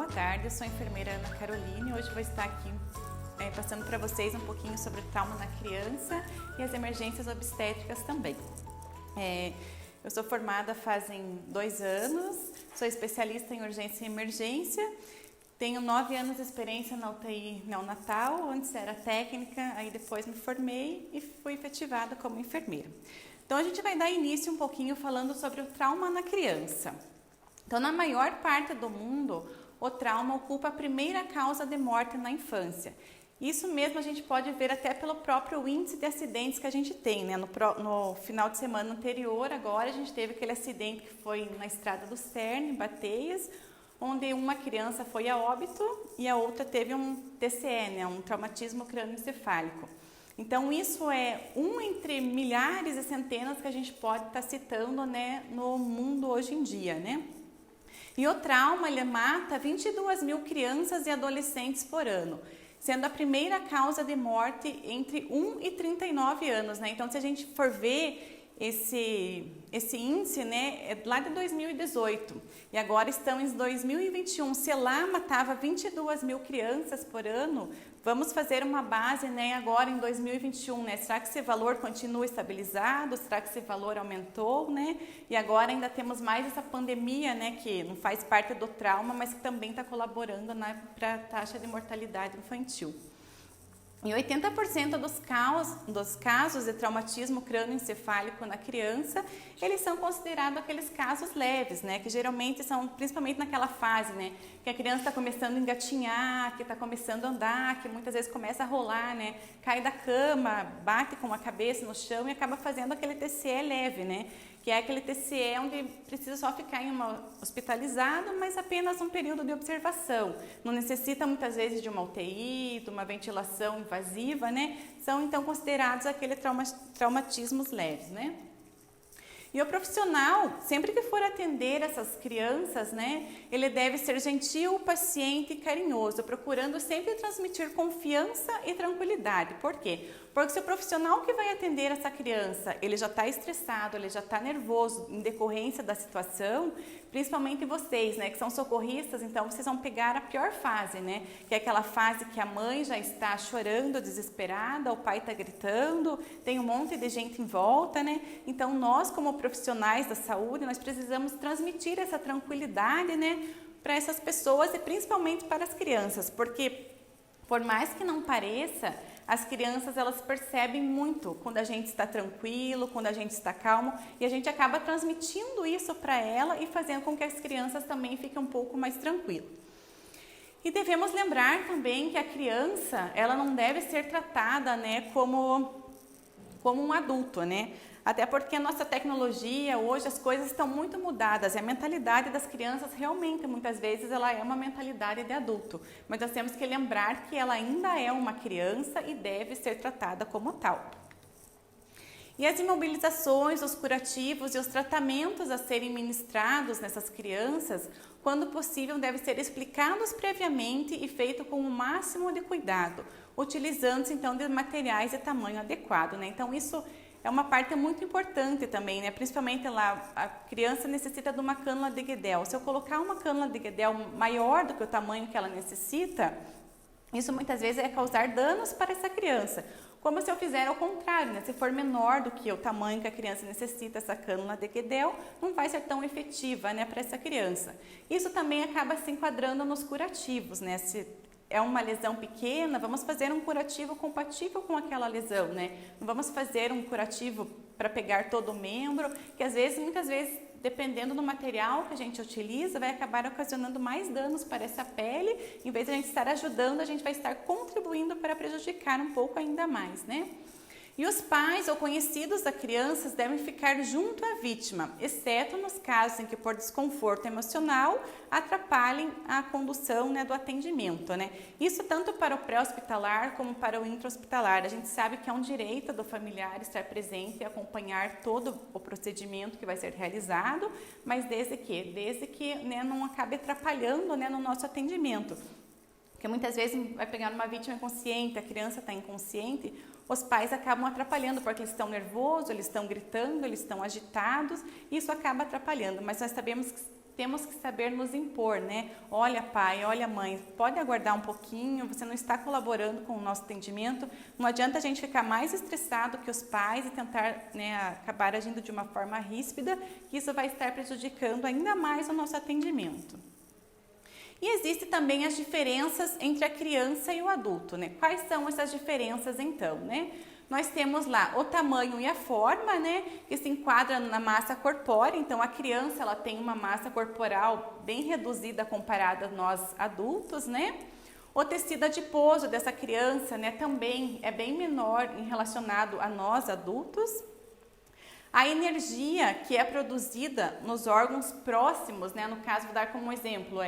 boa tarde, eu sou a enfermeira Ana Caroline e hoje vou estar aqui passando para vocês um pouquinho sobre o trauma na criança e as emergências obstétricas também. Eu sou formada fazem 2 anos, sou especialista em urgência e emergência, tenho 9 anos de experiência na UTI neonatal, antes era técnica, aí depois me formei e fui efetivada como enfermeira. Então a gente vai dar início um pouquinho falando sobre o trauma na criança. Então, na maior parte do mundo, o trauma ocupa a primeira causa de morte na infância. Isso mesmo a gente pode ver até pelo próprio índice de acidentes que a gente tem, né? No final de semana anterior, agora, a gente teve aquele acidente que foi na estrada do Cerne, em Bateias, onde uma criança foi a óbito e a outra teve um TCE, né? Um traumatismo crânioencefálico. Então, isso é um entre milhares e centenas que a gente pode estar citando, né, no mundo hoje em dia, né? E o trauma, ele mata 22 mil crianças e adolescentes por ano, sendo a primeira causa de morte entre 1 e 39 anos, né? Então, se a gente for ver esse índice, né, é lá de 2018 e agora estamos em 2021. Se lá matava 22 mil crianças por ano, vamos fazer uma base, né, agora em 2021, né? Será que esse valor continua estabilizado? Será que esse valor aumentou, né? E agora ainda temos mais essa pandemia, né, que não faz parte do trauma, mas que também está colaborando, né, para a taxa de mortalidade infantil. Em 80% dos casos de traumatismo crânioencefálico na criança, eles são considerados aqueles casos leves, né? Que geralmente são, principalmente naquela fase, né? Que a criança está começando a engatinhar, que está começando a andar, que muitas vezes começa a rolar, né? Cai da cama, bate com a cabeça no chão e acaba fazendo aquele TCE leve, né? Que é aquele TCE onde precisa só ficar hospitalizado, mas apenas um período de observação. Não necessita muitas vezes de uma UTI, de uma ventilação invasiva, né? São então considerados aqueles traumatismos leves, né? E o profissional, sempre que for atender essas crianças, né, ele deve ser gentil, paciente e carinhoso, procurando sempre transmitir confiança e tranquilidade. Por quê? Porque se o profissional que vai atender essa criança, ele já está estressado, ele já está nervoso em decorrência da situação, principalmente vocês, né, que são socorristas, então vocês vão pegar a pior fase, né, que é aquela fase que a mãe já está chorando, desesperada, o pai está gritando, tem um monte de gente em volta, né, então nós como profissionais da saúde, nós precisamos transmitir essa tranquilidade, né, para essas pessoas e principalmente para as crianças, porque por mais que não pareça, as crianças elas percebem muito quando a gente está tranquilo, quando a gente está calmo e a gente acaba transmitindo isso para ela e fazendo com que as crianças também fiquem um pouco mais tranquilas. E devemos lembrar também que a criança ela não deve ser tratada, né, como um adulto, né? Até porque a nossa tecnologia, hoje as coisas estão muito mudadas e a mentalidade das crianças realmente, muitas vezes, ela é uma mentalidade de adulto. Mas nós temos que lembrar que ela ainda é uma criança e deve ser tratada como tal. E as imobilizações, os curativos e os tratamentos a serem ministrados nessas crianças, quando possível, devem ser explicados previamente e feito com o máximo de cuidado, utilizando-se então de materiais de tamanho adequado, né? Então isso é uma parte muito importante também, né? Principalmente lá, a criança necessita de uma cânula de Guedel. Se eu colocar uma cânula de Guedel maior do que o tamanho que ela necessita, isso muitas vezes é causar danos para essa criança. Como se eu fizer ao contrário, né? Se for menor do que o tamanho que a criança necessita, essa cânula de Guedel não vai ser tão efetiva, né, para essa criança. Isso também acaba se enquadrando nos curativos, né? Se é uma lesão pequena, vamos fazer um curativo compatível com aquela lesão, né? Não vamos fazer um curativo para pegar todo o membro, que às vezes, muitas vezes, dependendo do material que a gente utiliza, vai acabar ocasionando mais danos para essa pele. Em vez de a gente estar ajudando, a gente vai estar contribuindo para prejudicar um pouco ainda mais, né? E os pais ou conhecidos da criança devem ficar junto à vítima, exceto nos casos em que, por desconforto emocional, atrapalhem a condução, né, do atendimento, né? Isso tanto para o pré-hospitalar como para o intra-hospitalar. A gente sabe que é um direito do familiar estar presente e acompanhar todo o procedimento que vai ser realizado, mas desde que né, não acabe atrapalhando, né, no nosso atendimento. Porque muitas vezes vai pegar uma vítima inconsciente, a criança está inconsciente, os pais acabam atrapalhando, porque eles estão nervosos, eles estão gritando, eles estão agitados, e isso acaba atrapalhando. Mas nós sabemos temos que saber nos impor, né? Olha, pai, olha, mãe, pode aguardar um pouquinho, você não está colaborando com o nosso atendimento. Não adianta a gente ficar mais estressado que os pais e tentar, né, acabar agindo de uma forma ríspida, que isso vai estar prejudicando ainda mais o nosso atendimento. E existem também as diferenças entre a criança e o adulto, né? Quais são essas diferenças então, né? Nós temos lá o tamanho e a forma, né, que se enquadra na massa corpórea. Então, a criança ela tem uma massa corporal bem reduzida comparada a nós adultos, né? O tecido adiposo dessa criança, né, também é bem menor em relacionado a nós adultos. A energia que é produzida nos órgãos próximos, né, no caso, vou dar como exemplo,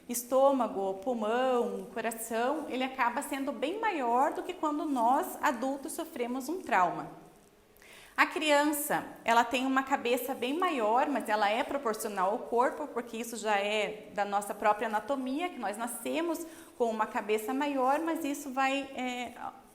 estômago, pulmão, coração, ele acaba sendo bem maior do que quando nós, adultos, sofremos um trauma. A criança, ela tem uma cabeça bem maior, mas ela é proporcional ao corpo, porque isso já é da nossa própria anatomia, que nós nascemos com uma cabeça maior, mas isso vai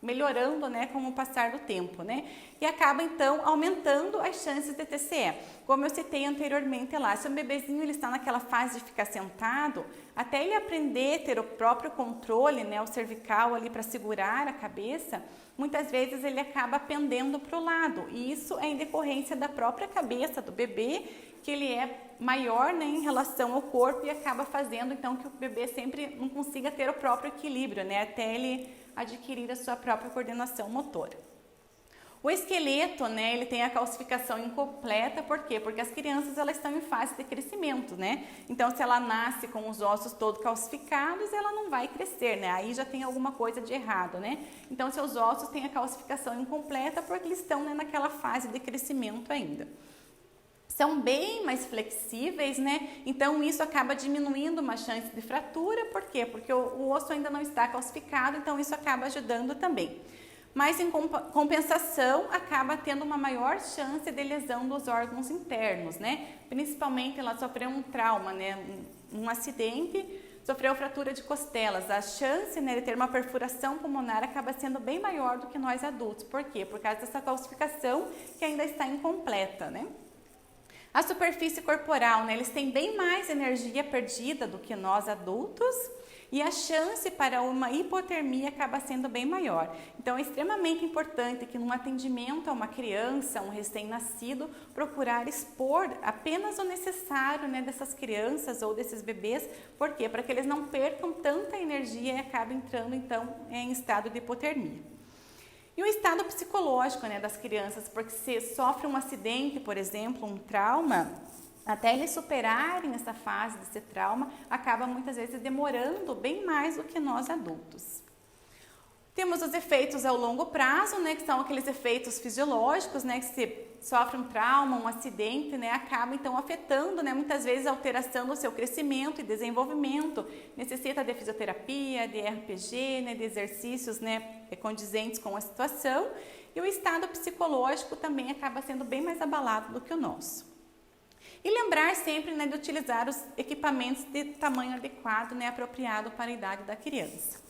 melhorando, né, com o passar do tempo, né? E acaba então aumentando as chances de TCE. Como eu citei anteriormente lá, se o bebezinho ele está naquela fase de ficar sentado, até ele aprender a ter o próprio controle, né, o cervical ali para segurar a cabeça, muitas vezes ele acaba pendendo para o lado. E isso é em decorrência da própria cabeça do bebê, que ele é maior, né, em relação ao corpo e acaba fazendo então que o bebê sempre não consiga ter o próprio equilíbrio, né, até ele adquirir a sua própria coordenação motora. O esqueleto, né, ele tem a calcificação incompleta, por quê? Porque as crianças elas estão em fase de crescimento, né? Então, se ela nasce com os ossos todos calcificados, ela não vai crescer, né? Aí já tem alguma coisa de errado, né? Então, seus ossos têm a calcificação incompleta porque eles estão, né, naquela fase de crescimento ainda. São bem mais flexíveis, né? Então, isso acaba diminuindo uma chance de fratura. Por quê? Porque o osso ainda não está calcificado, então isso acaba ajudando também. Mas, em compensação, acaba tendo uma maior chance de lesão dos órgãos internos, né? Principalmente, ela sofreu um trauma, né? Um acidente, sofreu fratura de costelas. A chance, né, de ter uma perfuração pulmonar acaba sendo bem maior do que nós adultos. Por quê? Por causa dessa calcificação que ainda está incompleta, né? A superfície corporal, né, eles têm bem mais energia perdida do que nós adultos e a chance para uma hipotermia acaba sendo bem maior. Então, é extremamente importante que num atendimento a uma criança, um recém-nascido, procurar expor apenas o necessário, né, dessas crianças ou desses bebês. Por quê? Para que eles não percam tanta energia e acabem entrando, então, em estado de hipotermia. E o estado psicológico, né, das crianças, porque se sofre um acidente, por exemplo, um trauma, até eles superarem essa fase desse trauma, acaba muitas vezes demorando bem mais do que nós adultos. Temos os efeitos ao longo prazo, né, que são aqueles efeitos fisiológicos, né, que se sofre um trauma, um acidente, né, acaba então afetando, né, muitas vezes a alteração do seu crescimento e desenvolvimento, necessita de fisioterapia, de RPG, né, de exercícios, né, condizentes com a situação, e o estado psicológico também acaba sendo bem mais abalado do que o nosso. E lembrar sempre, né, de utilizar os equipamentos de tamanho adequado, né, apropriado para a idade da criança.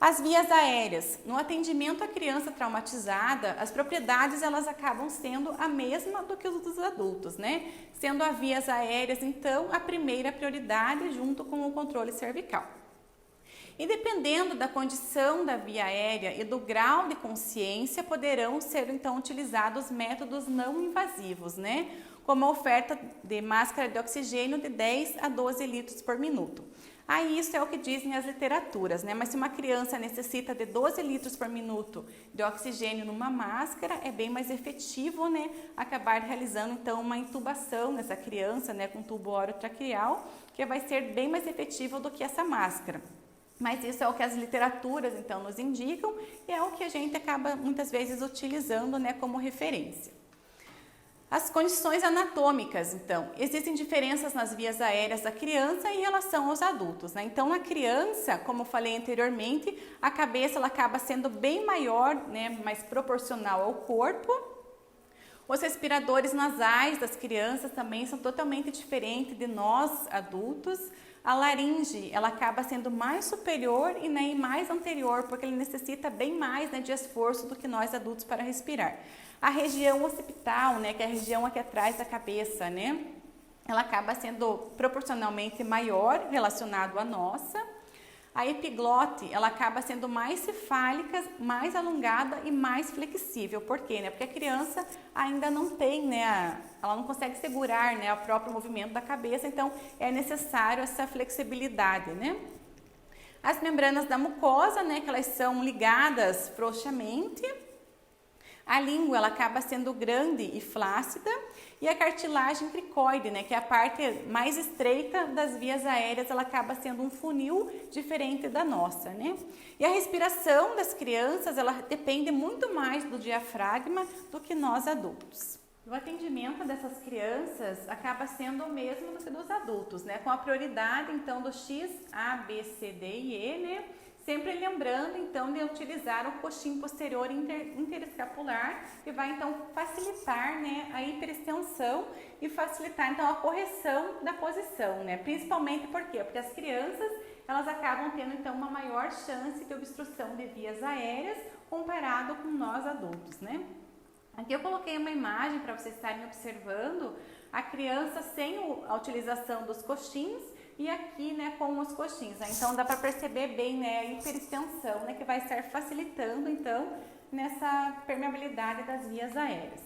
As vias aéreas. No atendimento à criança traumatizada, as propriedades elas acabam sendo a mesma do que os dos adultos, né? Sendo as vias aéreas, então, a primeira prioridade junto com o controle cervical. E dependendo da condição da via aérea e do grau de consciência, poderão ser, então, utilizados métodos não invasivos, né? Como a oferta de máscara de oxigênio de 10 a 12 litros por minuto. Aí isso é o que dizem as literaturas, né? Mas se uma criança necessita de 12 litros por minuto de oxigênio numa máscara, é bem mais efetivo, né? Acabar realizando então uma intubação nessa criança, né? Com tubo orotraqueal, que vai ser bem mais efetivo do que essa máscara. Mas isso é o que as literaturas então nos indicam e é o que a gente acaba muitas vezes utilizando, né? Como referência. As condições anatômicas, então, existem diferenças nas vias aéreas da criança em relação aos adultos, né? Então, na criança, como eu falei anteriormente, a cabeça ela acaba sendo bem maior, né, mais proporcional ao corpo. Os respiradores nasais das crianças também são totalmente diferentes de nós, adultos. A laringe, ela acaba sendo mais superior e, né, mais anterior, porque ele necessita bem mais, né, de esforço do que nós adultos para respirar. A região occipital, né, que é a região aqui atrás da cabeça, né, ela acaba sendo proporcionalmente maior relacionado à nossa. A epiglote, ela acaba sendo mais cefálica, mais alongada e mais flexível. Por quê? Porque a criança ainda não tem, ela não consegue segurar, o próprio movimento da cabeça, então é necessário essa flexibilidade, As membranas da mucosa, que elas são ligadas frouxamente. A língua, ela acaba sendo grande e flácida, e a cartilagem cricoide, que é a parte mais estreita das vias aéreas, ela acaba sendo um funil diferente da nossa, E a respiração das crianças, ela depende muito mais do diafragma do que nós adultos. O atendimento dessas crianças acaba sendo o mesmo do que dos adultos, com a prioridade, então, do X, A, B, C, D e E, Sempre lembrando, então, de utilizar o coxim posterior interescapular, que vai, então, facilitar, a hiperextensão e facilitar, então, a correção da posição, Principalmente por quê? Porque as crianças, elas acabam tendo, então, uma maior chance de obstrução de vias aéreas comparado com nós adultos, Aqui eu coloquei uma imagem para vocês estarem observando a criança sem a utilização dos coxins, e aqui, com os coxins. Então, dá para perceber bem, a hiperextensão, que vai estar facilitando, então, nessa permeabilidade das vias aéreas.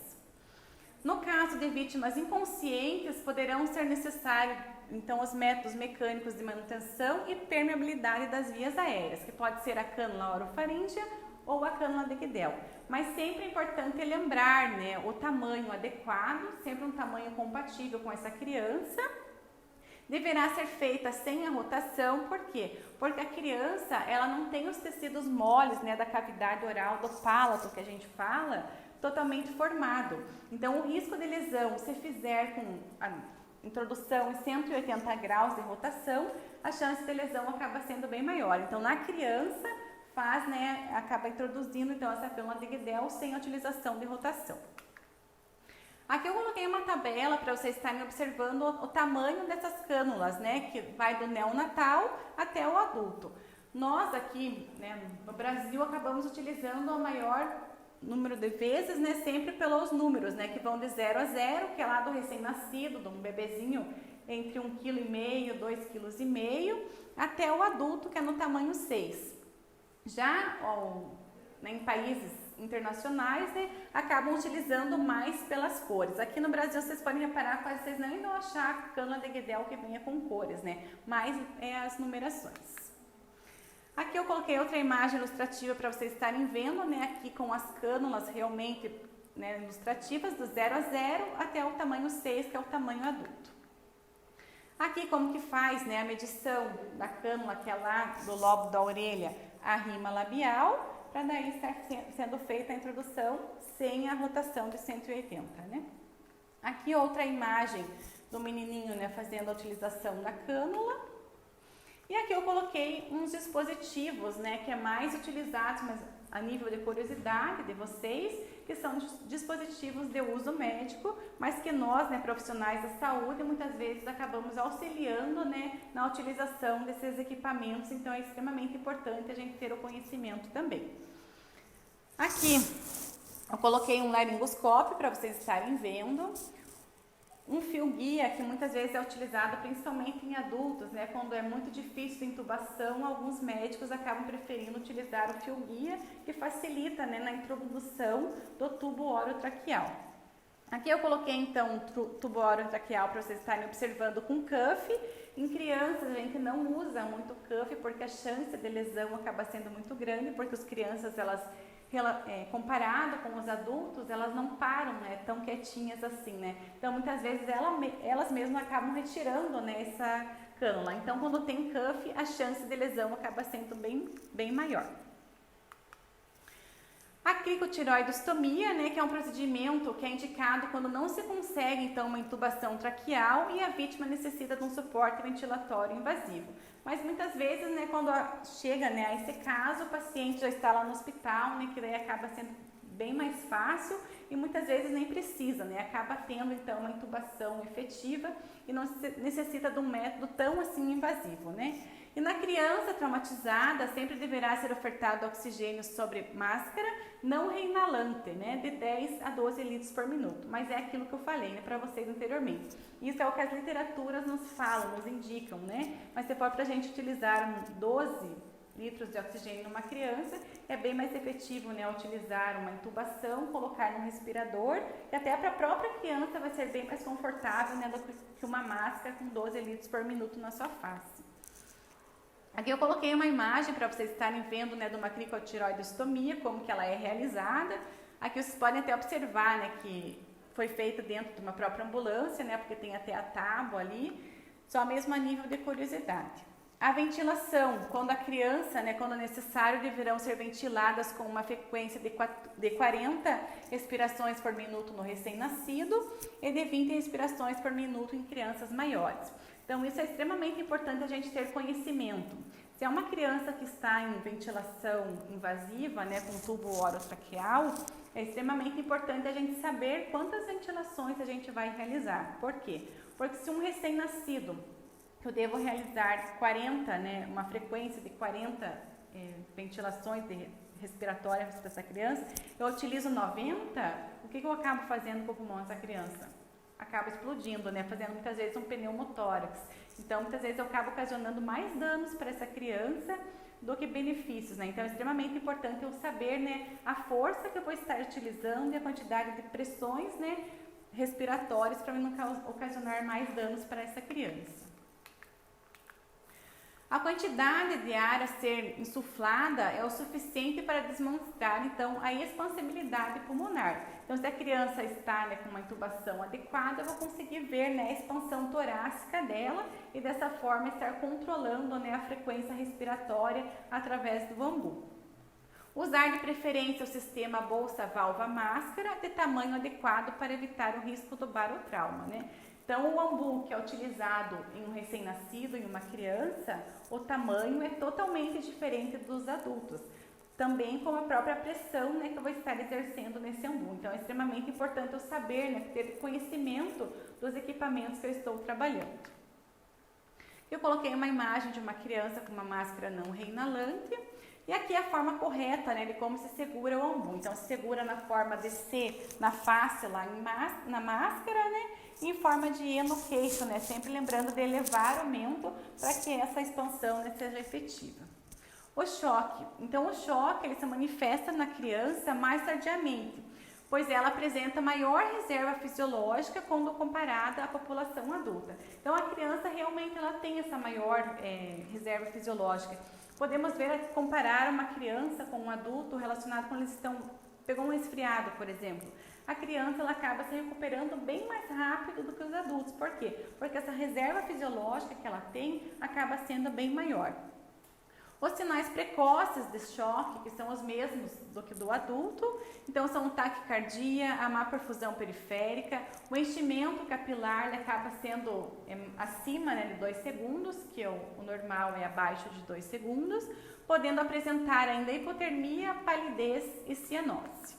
No caso de vítimas inconscientes, poderão ser necessários, então, os métodos mecânicos de manutenção e permeabilidade das vias aéreas, que pode ser a cânula orofaríngea ou a cânula de Guedel. Mas sempre é importante lembrar, o tamanho adequado, sempre um tamanho compatível com essa criança. Deverá ser feita sem a rotação, por quê? Porque a criança, ela não tem os tecidos moles, da cavidade oral, do palato que a gente fala, totalmente formado. Então, o risco de lesão, se fizer com a introdução em 180 graus de rotação, a chance de lesão acaba sendo bem maior. Então, na criança, acaba introduzindo, então, essa cânula de Guedel sem a utilização de rotação. Aqui eu coloquei uma tabela para vocês estarem observando o tamanho dessas cânulas, que vai do neonatal até o adulto. Nós aqui, no Brasil, acabamos utilizando o maior número de vezes, sempre pelos números, que vão de 0 a 0, que é lá do recém-nascido, de um bebezinho entre 1,5 kg, 2,5 kg, até o adulto, que é no tamanho 6. Já em países internacionais, acabam utilizando mais pelas cores. Aqui no Brasil, vocês podem reparar, quase vocês não vão achar a cânula de Guedel que venha com cores, mas é as numerações. Aqui eu coloquei outra imagem ilustrativa para vocês estarem vendo, aqui com as cânulas realmente ilustrativas, do 0 a 0 até o tamanho 6, que é o tamanho adulto. Aqui como que faz, a medição da cânula, que é lá do lobo da orelha, a rima labial, para daí estar sendo feita a introdução sem a rotação de 180, Aqui outra imagem do menininho, fazendo a utilização da cânula. E aqui eu coloquei uns dispositivos, que é mais utilizados, mas a nível de curiosidade de vocês, que são dispositivos de uso médico, mas que nós, profissionais da saúde, muitas vezes acabamos auxiliando, na utilização desses equipamentos, então é extremamente importante a gente ter o conhecimento também. Aqui eu coloquei um laringoscópio para vocês estarem vendo, um fio guia que muitas vezes é utilizado principalmente em adultos, quando é muito difícil a intubação, alguns médicos acabam preferindo utilizar o fio guia, que facilita, na introdução do tubo orotraqueal. Aqui eu coloquei então um tubo orotraqueal para vocês estarem observando com cuff. Em crianças a gente não usa muito cuff porque a chance de lesão acaba sendo muito grande, porque as crianças, elas comparado com os adultos, elas não param, tão quietinhas assim, Então, muitas vezes, elas mesmas acabam retirando, essa cânula. Então, quando tem cuff, a chance de lesão acaba sendo bem maior. A cricotireoidostomia, que é um procedimento que é indicado quando não se consegue, então, uma intubação traqueal e a vítima necessita de um suporte ventilatório invasivo. Mas muitas vezes, quando chega a esse caso, o paciente já está lá no hospital, que daí acaba sendo bem mais fácil e muitas vezes nem precisa, acaba tendo então uma intubação efetiva e não necessita de um método tão assim invasivo, E na criança traumatizada, sempre deverá ser ofertado oxigênio sobre máscara não reinalante, né, de 10 a 12 litros por minuto. Mas é aquilo que eu falei, né, para vocês anteriormente. Isso é o que as literaturas nos falam, nos indicam, né? Mas se for para a gente utilizar 12 litros de oxigênio numa criança, é bem mais efetivo, né, utilizar uma intubação, colocar no respirador, e até para a própria criança vai ser bem mais confortável, né, do que uma máscara com 12 litros por minuto na sua face. Aqui eu coloquei uma imagem para vocês estarem vendo, né, de uma cricotiroidostomia, como que ela é realizada. Aqui vocês podem até observar, né, que foi feita dentro de uma própria ambulância, né, porque tem até a tábua ali, só mesmo a nível de curiosidade. A ventilação, quando a criança, né, quando necessário, deverão ser ventiladas com uma frequência de 40 respirações por minuto no recém-nascido e de 20 respirações por minuto em crianças maiores. Então, isso é extremamente importante a gente ter conhecimento. Se é uma criança que está em ventilação invasiva, né, com tubo orotraqueal, é extremamente importante a gente saber quantas ventilações a gente vai realizar. Por quê? Porque se um recém-nascido, eu devo realizar 40, né, uma frequência de 40 ventilações respiratórias para essa criança, eu utilizo 90, o que eu acabo fazendo com o pulmão dessa criança? Acaba explodindo, né, fazendo muitas vezes um pneumotórax. Então, muitas vezes eu acabo ocasionando mais danos para essa criança do que benefícios, né? Então, é extremamente importante eu saber, né, a força que eu vou estar utilizando e a quantidade de pressões, né, respiratórias para não ocasionar mais danos para essa criança. A quantidade de ar a ser insuflada é o suficiente para demonstrar, então, a expansibilidade pulmonar. Então, se a criança está, né, com uma intubação adequada, eu vou conseguir ver, né, a expansão torácica dela e, dessa forma, estar controlando, né, a frequência respiratória através do bambu. Usar de preferência o sistema bolsa-válvula-máscara de tamanho adequado para evitar o risco do barotrauma, né? Então, o ambu que é utilizado em um recém-nascido, em uma criança, o tamanho é totalmente diferente dos adultos. Também com a própria pressão, né, que eu vou estar exercendo nesse ambu. Então, é extremamente importante eu saber, né, ter conhecimento dos equipamentos que eu estou trabalhando. Eu coloquei uma imagem de uma criança com uma máscara não reinalante. E aqui é a forma correta, né, de como se segura o ambu. Então, se segura na forma de C na face, lá na máscara, né, e em forma de E no queixo, né, sempre lembrando de elevar o mento para que essa expansão, né, seja efetiva. O choque. Então, o choque ele se manifesta na criança mais tardiamente, pois ela apresenta maior reserva fisiológica quando comparada à população adulta. Então, a criança realmente ela tem essa maior reserva fisiológica. Podemos ver, comparar uma criança com um adulto relacionado quando eles pegou um resfriado, por exemplo. A criança ela acaba se recuperando bem mais rápido do que os adultos. Por quê? Porque essa reserva fisiológica que ela tem acaba sendo bem maior. Os sinais precoces de choque, que são os mesmos do que do adulto, então são taquicardia, a má perfusão periférica, o enchimento capilar ele acaba sendo acima, né, de 2 segundos, que o normal é abaixo de 2 segundos, podendo apresentar ainda hipotermia, palidez e cianose.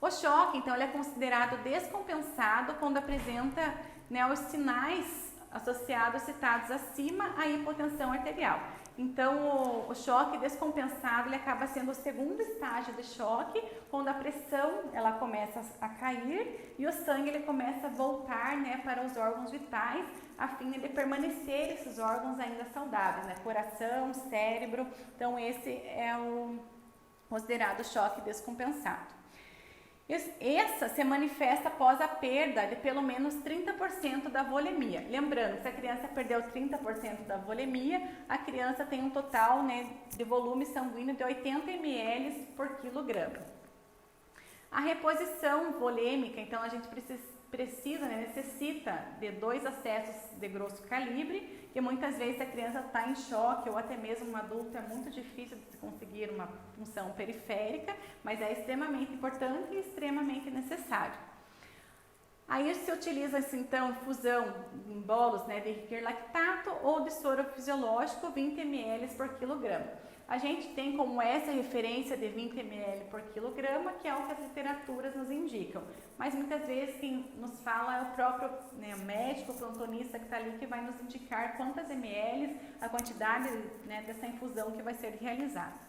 O choque, então, ele é considerado descompensado quando apresenta, né, os sinais associados citados acima à hipotensão arterial. Então, o choque descompensado ele acaba sendo o segundo estágio de choque, quando a pressão ela começa a cair e o sangue ele começa a voltar, né, para os órgãos vitais, a fim de permanecer esses órgãos ainda saudáveis, né, coração, cérebro. Então, esse é o considerado choque descompensado. Essa se manifesta após a perda de pelo menos 30% da volemia. Lembrando, se a criança perdeu 30% da volemia, a criança tem um total, né, de volume sanguíneo de 80 ml por quilograma. A reposição volêmica, então a gente necessita de 2 acessos de grosso calibre, que muitas vezes a criança está em choque ou até mesmo um adulto é muito difícil de conseguir uma função periférica, mas é extremamente importante e extremamente necessário. Aí se utiliza então infusão em bolos, né, de riquer lactato ou de soro fisiológico 20 ml por quilograma. A gente tem como essa referência de 20 ml por quilograma, que é o que as literaturas nos indicam. Mas muitas vezes quem nos fala é o próprio médico, o plantonista que está ali, que vai nos indicar quantas ml, a quantidade dessa infusão que vai ser realizada.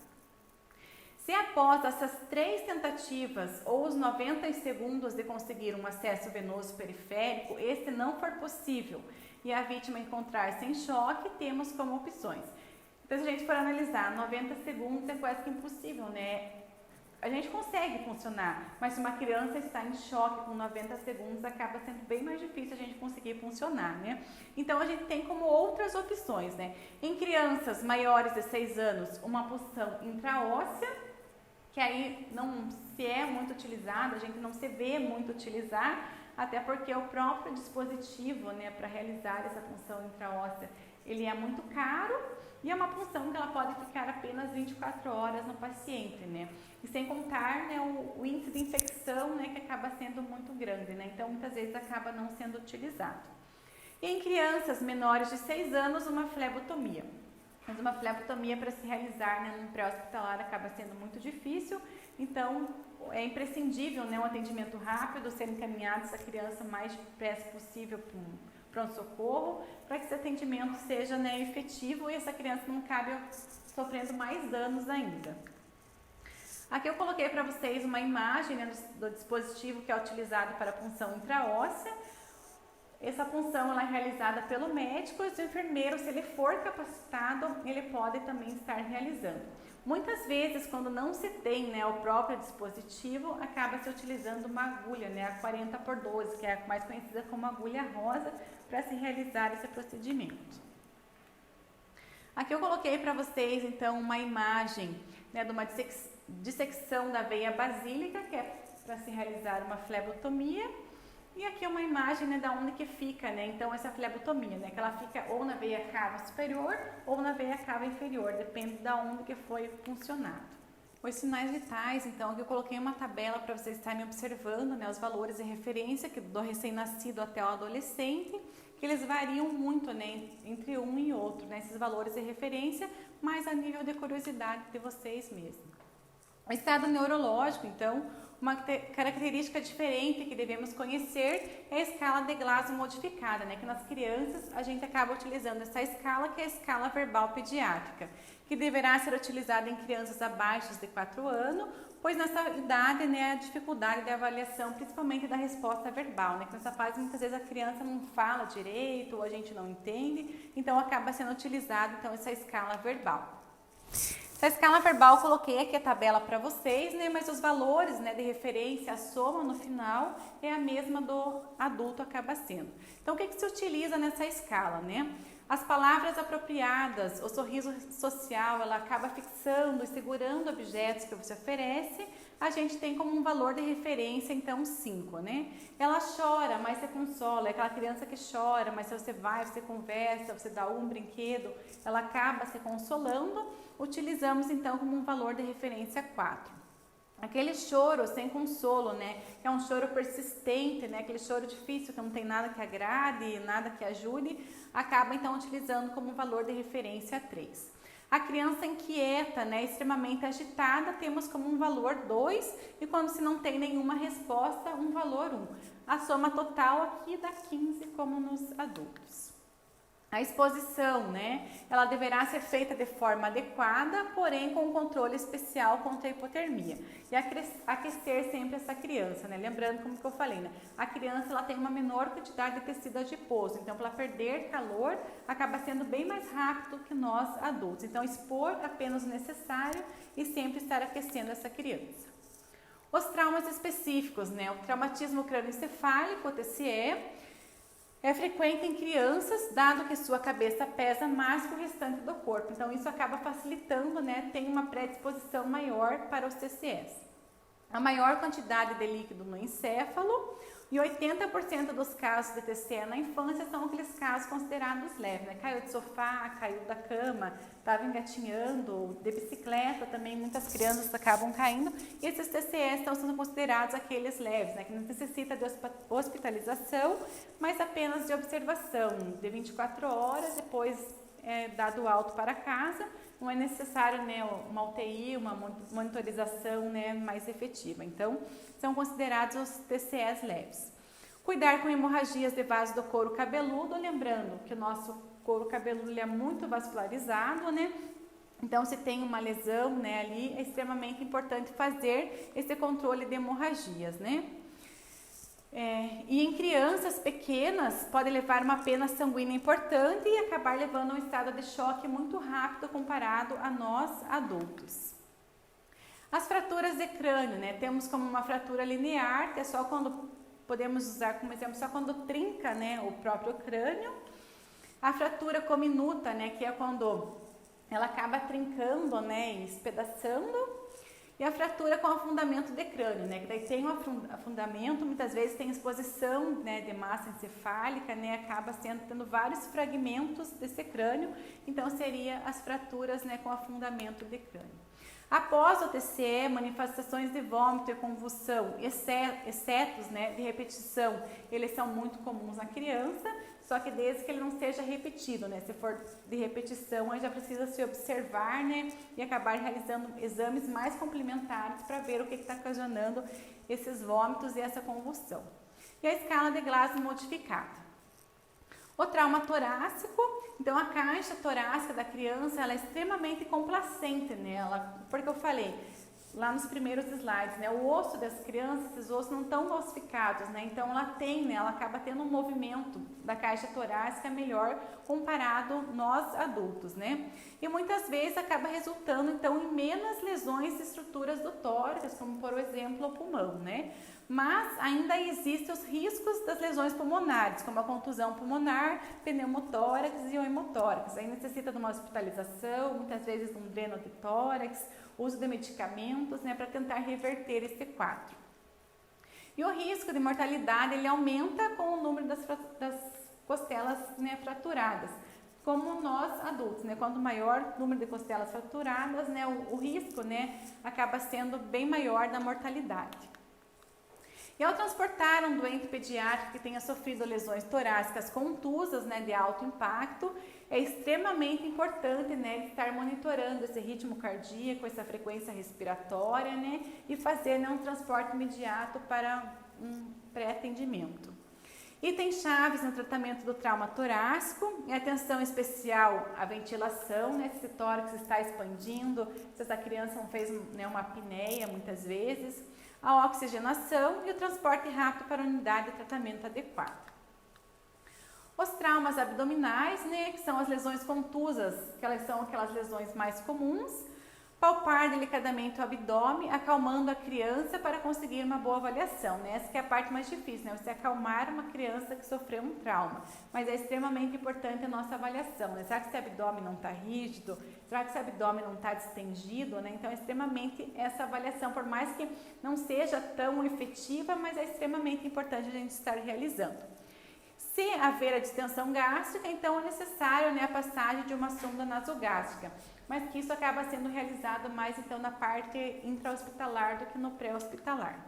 Se após essas 3 tentativas ou os 90 segundos de conseguir um acesso venoso periférico, este não for possível e a vítima encontrar-se em choque, temos como opções. Então, se a gente for analisar, 90 segundos é quase que impossível, né? A gente consegue funcionar, mas se uma criança está em choque com 90 segundos, acaba sendo bem mais difícil a gente conseguir funcionar, né? Então, a gente tem como outras opções, né? Em crianças maiores de 6 anos, uma punção intraóssea, que aí não se é muito utilizado, a gente não se vê muito utilizar, até porque o próprio dispositivo, né, para realizar essa punção intraóssea, ele é muito caro e é uma punção que ela pode ficar apenas 24 horas no paciente, né? E sem contar, né, o índice de infecção, né, que acaba sendo muito grande, né? Então, muitas vezes acaba não sendo utilizado. E em crianças menores de 6 anos, uma flebotomia. Mas uma flebotomia para se realizar, né, no pré-hospitalar acaba sendo muito difícil, então é imprescindível, né, um atendimento rápido, ser encaminhado essa criança o mais depressa possível para um pronto-socorro, para que esse atendimento seja, né, efetivo e essa criança não acabe sofrendo mais danos ainda. Aqui eu coloquei para vocês uma imagem, né, do dispositivo que é utilizado para a punção intraóssea. Essa punção ela é realizada pelo médico e o enfermeiro, se ele for capacitado, ele pode também estar realizando. Muitas vezes, quando não se tem, né, o próprio dispositivo, acaba se utilizando uma agulha, né, a 40x12, que é a mais conhecida como agulha rosa, para se realizar esse procedimento. Aqui eu coloquei para vocês, então, uma imagem, né, de uma dissecção da veia basílica, que é para se realizar uma flebotomia. E aqui é uma imagem, né, da onde que fica, né, então essa flebotomia, né, que ela fica ou na veia cava superior ou na veia cava inferior, depende da onde que foi funcionado. Os sinais vitais, então, aqui eu coloquei uma tabela para vocês estarem observando, né, os valores de referência do recém-nascido até o adolescente, que eles variam muito, né, entre um e outro, né, esses valores de referência, mas a nível de curiosidade de vocês mesmos. O estado neurológico, então, uma característica diferente que devemos conhecer é a escala de Glasgow modificada, né? Que nas crianças a gente acaba utilizando essa escala, que é a escala verbal pediátrica, que deverá ser utilizada em crianças abaixo de 4 anos, pois nessa idade, né, a dificuldade de avaliação, principalmente da resposta verbal, né? Que nessa fase muitas vezes a criança não fala direito ou a gente não entende, então acaba sendo utilizada então essa escala verbal. Essa escala verbal eu coloquei aqui a tabela para vocês, né, mas os valores, né, de referência, a soma no final é a mesma do adulto acaba sendo. Então, o que se utiliza nessa escala, né? As palavras apropriadas, o sorriso social, ela acaba fixando e segurando objetos que você oferece, a gente tem como um valor de referência, então, 5, né? Ela chora, mas você consola, é aquela criança que chora, mas se você vai, você conversa, você dá um brinquedo, ela acaba se consolando, utilizamos, então, como um valor de referência 4. Aquele choro sem consolo, né? Que é um choro persistente, né? Aquele choro difícil, que não tem nada que agrade, nada que ajude, acaba, então, utilizando como um valor de referência 3. A criança inquieta, né, extremamente agitada, temos como um valor 2 e quando se não tem nenhuma resposta, um valor 1. A soma total aqui dá 15 como nos adultos. A exposição, né, ela deverá ser feita de forma adequada, porém com um controle especial contra a hipotermia. E aquecer sempre essa criança, né? Lembrando, como que eu falei, né? A criança ela tem uma menor quantidade de tecido adiposo, então para perder calor acaba sendo bem mais rápido que nós adultos. Então expor apenas o necessário e sempre estar aquecendo essa criança. Os traumas específicos, né? O traumatismo crânioencefálico, o TCE, é frequente em crianças, dado que sua cabeça pesa mais que o restante do corpo. Então, isso acaba facilitando, né? Tem uma predisposição maior para os TCEs. A maior quantidade de líquido no encéfalo e 80% dos casos de TCE na infância são aqueles casos considerados leves, né? Caiu de sofá, caiu da cama, estava engatinhando, de bicicleta também, muitas crianças acabam caindo. E esses TCEs estão sendo considerados aqueles leves, né? Que não necessita de hospitalização, mas apenas de observação, de 24 horas, depois é dado alto para casa, não é necessário, né, uma UTI, uma monitorização, né, mais efetiva. Então, são considerados os TCEs leves. Cuidar com hemorragias de vaso do couro cabeludo, lembrando que o nosso couro cabeludo ele é muito vascularizado, né? Então, se tem uma lesão, né, ali, é extremamente importante fazer esse controle de hemorragias, né? E em crianças pequenas pode levar uma pena sanguínea importante e acabar levando a um estado de choque muito rápido comparado a nós adultos. As fraturas de crânio, né? Temos como uma fratura linear, que é só quando, podemos usar como exemplo, só quando trinca, né, o próprio crânio. A fratura cominuta, né, que é quando ela acaba trincando, né, e espedaçando. E a fratura com afundamento de crânio, né, que daí tem um afundamento, muitas vezes tem exposição, né, de massa encefálica, né, acaba tendo vários fragmentos desse crânio, então seria as fraturas, né, com afundamento de crânio. Após o TCE, manifestações de vômito e convulsão, excetos, né, de repetição, eles são muito comuns na criança, só que desde que ele não seja repetido, né? Se for de repetição, aí já precisa se observar, né? E acabar realizando exames mais complementares para ver o que está ocasionando esses vômitos e essa convulsão. E a escala de Glasgow modificada. O trauma torácico, então a caixa torácica da criança, ela é extremamente complacente nela, porque eu falei lá nos primeiros slides, né, o osso das crianças, esses ossos não estão ossificados, né, então ela tem, né, ela acaba tendo um movimento da caixa torácica melhor comparado nós adultos, né, e muitas vezes acaba resultando então em menos lesões de estruturas do tórax, como por exemplo o pulmão, né. Mas ainda existem os riscos das lesões pulmonares, como a contusão pulmonar, pneumotórax e o hemotórax. Aí necessita de uma hospitalização, muitas vezes um dreno de tórax, uso de medicamentos, né, para tentar reverter esse quadro. E o risco de mortalidade ele aumenta com o número das costelas, né, fraturadas, como nós adultos, né, quanto maior o número de costelas fraturadas, né, o risco, né, acaba sendo bem maior da mortalidade. E ao transportar um doente pediátrico que tenha sofrido lesões torácicas contusas, né, de alto impacto, é extremamente importante, né, estar monitorando esse ritmo cardíaco, essa frequência respiratória, né, e fazer, né, um transporte imediato para um pré-atendimento. Itens chaves no tratamento do trauma torácico, atenção especial à ventilação, né, se o tórax está expandindo, se essa criança não fez, né, uma apneia muitas vezes, a oxigenação e o transporte rápido para a unidade de tratamento adequado. Os traumas abdominais, né, que são as lesões contusas, que elas são aquelas lesões mais comuns, palpar delicadamente o abdômen, acalmando a criança para conseguir uma boa avaliação, né? Essa que é a parte mais difícil, né? Você acalmar uma criança que sofreu um trauma, mas é extremamente importante a nossa avaliação, né? Será que esse abdômen não está rígido? Será que esse abdômen não está distendido, né? Então é extremamente essa avaliação, por mais que não seja tão efetiva, mas é extremamente importante a gente estar realizando. Se haver a distensão gástrica, então é necessário, né, a passagem de uma sonda nasogástrica, mas que isso acaba sendo realizado mais então na parte intra-hospitalar do que no pré-hospitalar.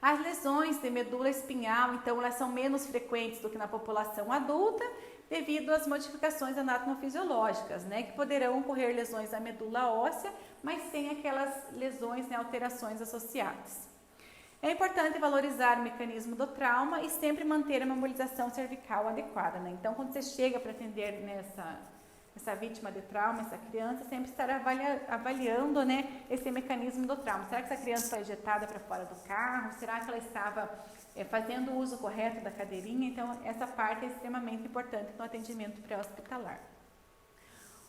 As lesões de medula espinhal, então, elas são menos frequentes do que na população adulta, devido às modificações anatomofisiológicas, né, que poderão ocorrer lesões da medula óssea, mas sem aquelas lesões, né, alterações associadas. É importante valorizar o mecanismo do trauma e sempre manter a mobilização cervical adequada, né? Então, quando você chega para atender essa vítima de trauma, essa criança, sempre estar avaliando, né, esse mecanismo do trauma. Será que essa criança foi ejetada para fora do carro? Será que ela estava fazendo o uso correto da cadeirinha? Então, essa parte é extremamente importante no atendimento pré-hospitalar.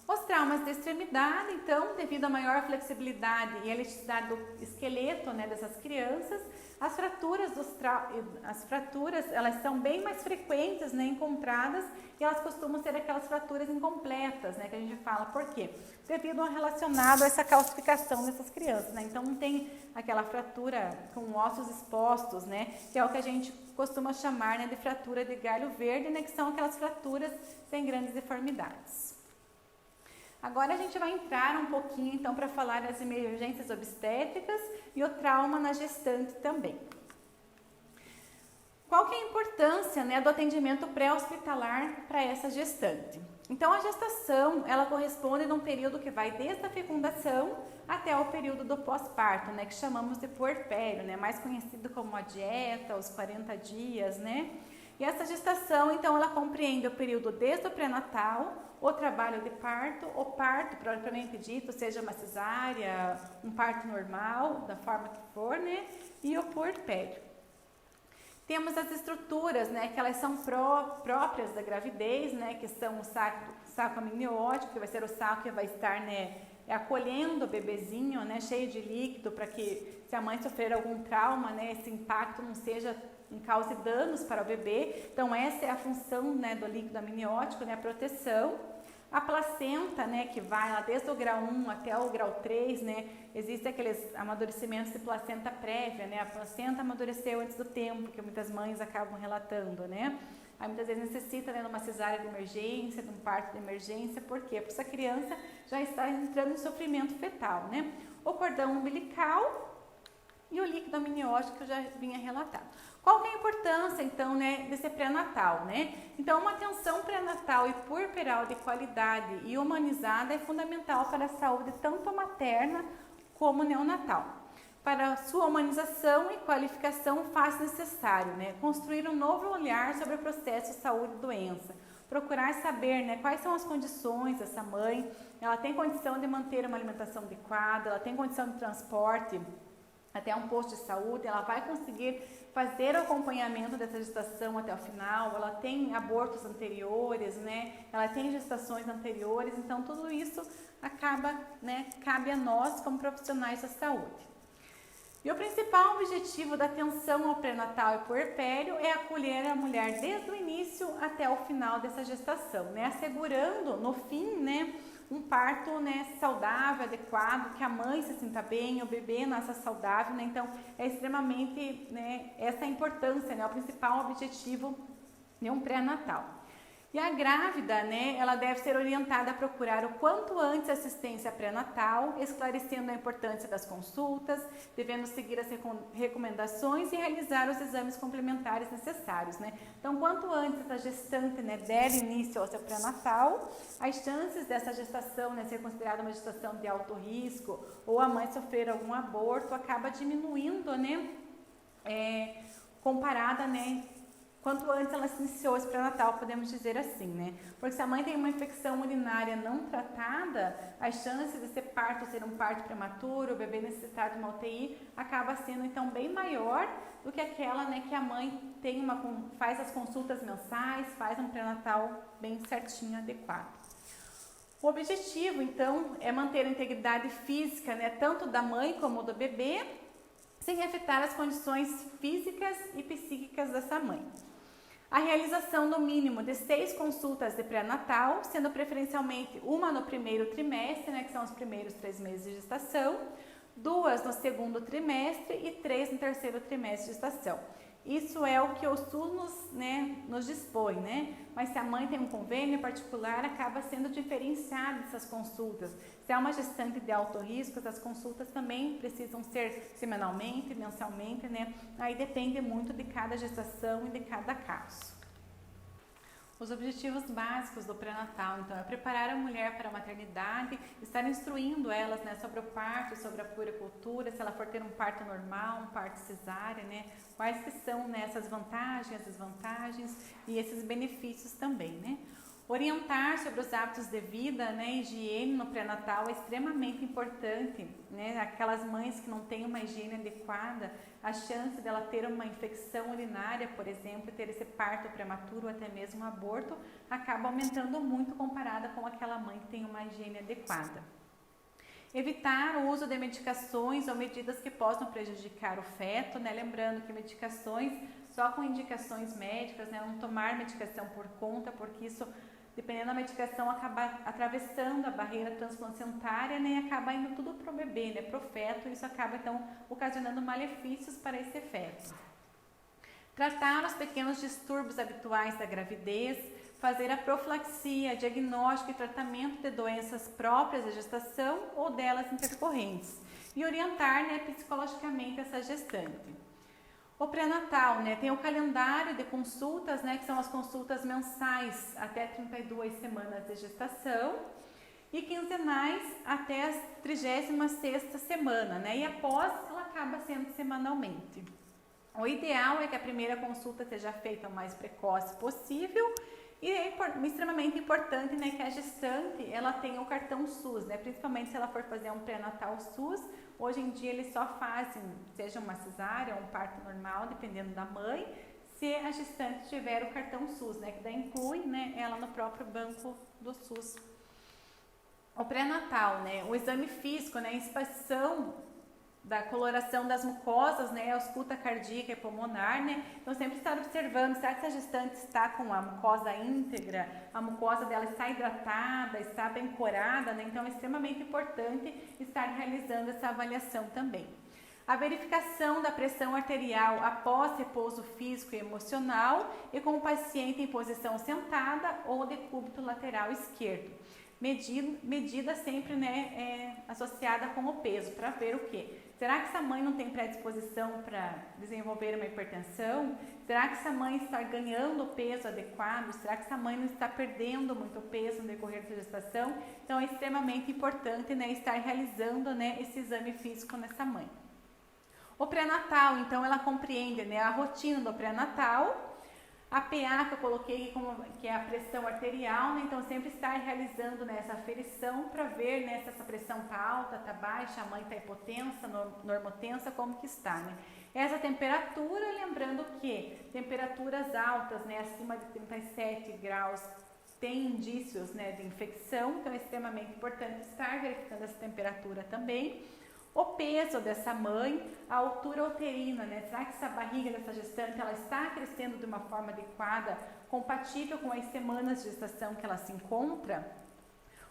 Os traumas de extremidade, então, devido à maior flexibilidade e elasticidade do esqueleto, né, dessas crianças, as fraturas elas são bem mais frequentes, né, encontradas, e elas costumam ser aquelas fraturas incompletas, né, que a gente fala. Por quê? Devido ao relacionado a essa calcificação dessas crianças, né? Então não tem aquela fratura com ossos expostos, né, que é o que a gente costuma chamar, né, de fratura de galho verde, né, que são aquelas fraturas sem grandes deformidades. Agora a gente vai entrar um pouquinho então para falar das emergências obstétricas e o trauma na gestante também. Qual que é a importância, né, do atendimento pré-hospitalar para essa gestante? Então, a gestação, ela corresponde a um período que vai desde a fecundação até o período do pós-parto, né, que chamamos de puerpério, né, mais conhecido como a dieta, os 40 dias, né. E essa gestação, então, ela compreende o período desde o pré-natal, o trabalho de parto, o parto propriamente dito, seja uma cesárea, um parto normal, da forma que for, né, e o puerpério. Temos as estruturas, né, que elas são próprias da gravidez, né, que são o saco amniótico, que vai ser o saco que vai estar, né, acolhendo o bebezinho, né, cheio de líquido, para que, se a mãe sofrer algum trauma, né, esse impacto não seja não cause danos para o bebê. Então, essa é a função, né, do líquido amniótico, né, a proteção. A placenta, né, que vai lá desde o grau 1 até o grau 3, né, existem aqueles amadurecimentos de placenta prévia, né, a placenta amadureceu antes do tempo, que muitas mães acabam relatando, né. Aí muitas vezes necessita, né, de uma cesárea de emergência, de um parto de emergência, por quê? Porque essa criança já está entrando em sofrimento fetal, né. O cordão umbilical e o líquido amniótico que eu já vinha relatando. Qual que é a importância, então, né, desse pré-natal, né? Então, uma atenção pré-natal e puerperal de qualidade e humanizada é fundamental para a saúde tanto materna como neonatal. Para sua humanização e qualificação faz necessário, né, construir um novo olhar sobre o processo de saúde e doença. Procurar saber, né, quais são as condições dessa mãe, ela tem condição de manter uma alimentação adequada, ela tem condição de transporte até um posto de saúde, ela vai conseguir fazer o acompanhamento dessa gestação até o final, ela tem abortos anteriores, né? Ela tem gestações anteriores, então tudo isso acaba, né, cabe a nós como profissionais da saúde. E o principal objetivo da atenção ao pré-natal e puerpério é acolher a mulher desde o início até o final dessa gestação, né? Assegurando no fim, né, um parto, né, saudável, adequado, que a mãe se sinta bem, o bebê nasça saudável, né? Então é extremamente, né, essa a importância, né, o principal objetivo de um pré-natal. E a grávida, né, ela deve ser orientada a procurar o quanto antes assistência pré-natal, esclarecendo a importância das consultas, devendo seguir as recomendações e realizar os exames complementares necessários, né? Então, quanto antes a gestante, né, der início ao seu pré-natal, as chances dessa gestação, né, ser considerada uma gestação de alto risco ou a mãe sofrer algum aborto acaba diminuindo, né, comparada, né, quanto antes ela se iniciou esse pré-natal, podemos dizer assim, né? Porque se a mãe tem uma infecção urinária não tratada, as chances de ser um parto prematuro, o bebê necessitar de uma UTI, acaba sendo então bem maior do que aquela, né, que a mãe tem faz as consultas mensais, faz um pré-natal bem certinho, adequado. O objetivo, então, é manter a integridade física, né, tanto da mãe como do bebê, sem afetar as condições físicas e psíquicas dessa mãe. A realização no mínimo de 6 consultas de pré-natal, sendo preferencialmente uma no primeiro trimestre, né, que são os primeiros 3 meses de gestação, 2 no segundo trimestre e 3 no terceiro trimestre de gestação. Isso é o que o SUS nos dispõe, né? Mas se a mãe tem um convênio particular, acaba sendo diferenciada essas consultas. Se é uma gestante de alto risco, as consultas também precisam ser semanalmente, mensalmente, né? Aí depende muito de cada gestação e de cada caso. Os objetivos básicos do pré-natal, então, é preparar a mulher para a maternidade, estar instruindo elas, né, sobre o parto, sobre a puericultura, se ela for ter um parto normal, um parto cesárea, né, quais que são, né, essas vantagens, desvantagens e esses benefícios também, né. Orientar sobre os hábitos de vida, né, higiene no pré-natal é extremamente importante, né, aquelas mães que não têm uma higiene adequada, a chance dela ter uma infecção urinária, por exemplo, ter esse parto prematuro ou até mesmo um aborto, acaba aumentando muito comparada com aquela mãe que tem uma higiene adequada. Evitar o uso de medicações ou medidas que possam prejudicar o feto, né, lembrando que medicações só com indicações médicas, né, não tomar medicação por conta, porque isso, dependendo da medicação, acaba atravessando a barreira transplacentária, né, e acaba indo tudo para o bebê, né, para o feto, e isso acaba, então, ocasionando malefícios para esse feto. Tratar os pequenos distúrbios habituais da gravidez, fazer a profilaxia, diagnóstico e tratamento de doenças próprias da gestação ou delas intercorrentes, e orientar, né, psicologicamente essa gestante. O pré-natal, né, tem o calendário de consultas, né, que são as consultas mensais até 32 semanas de gestação e quinzenais até a 36ª semana, né, e após ela acaba sendo semanalmente. O ideal é que a primeira consulta seja feita o mais precoce possível e é extremamente importante, né, que a gestante ela tenha o cartão SUS, né, principalmente se ela for fazer um pré-natal SUS. Hoje em dia eles só fazem, seja uma cesárea ou um parto normal, dependendo da mãe, se a gestante tiver o cartão SUS, né, que daí inclui, né, ela no próprio banco do SUS. O pré-natal, né, o exame físico, né, a inspeção da coloração das mucosas, né, a ausculta cardíaca e pulmonar, né, então sempre estar observando, será que a gestante está com a mucosa íntegra, a mucosa dela está hidratada, está bem corada, né, então é extremamente importante estar realizando essa avaliação também. A verificação da pressão arterial após repouso físico e emocional e com o paciente em posição sentada ou decúbito lateral esquerdo. Medida sempre, né, associada com o peso, para ver o quê? Será que essa mãe não tem predisposição para desenvolver uma hipertensão? Será que essa mãe está ganhando o peso adequado? Será que essa mãe não está perdendo muito peso no decorrer da gestação? Então é extremamente importante, né, estar realizando, né, esse exame físico nessa mãe. O pré-natal, então, ela compreende, né, a rotina do pré-natal, a PA que eu coloquei que é a pressão arterial, né? Então sempre estar realizando, né, essa aferição para ver, né, se essa pressão está alta, está baixa, a mãe está hipotensa, normotensa, como que está, né? Essa temperatura, lembrando que temperaturas altas, né, acima de 37 graus, tem indícios, né, de infecção, então é extremamente importante estar verificando essa temperatura também. O peso dessa mãe, a altura uterina, né? Será que essa barriga dessa gestante ela está crescendo de uma forma adequada, compatível com as semanas de gestação que ela se encontra?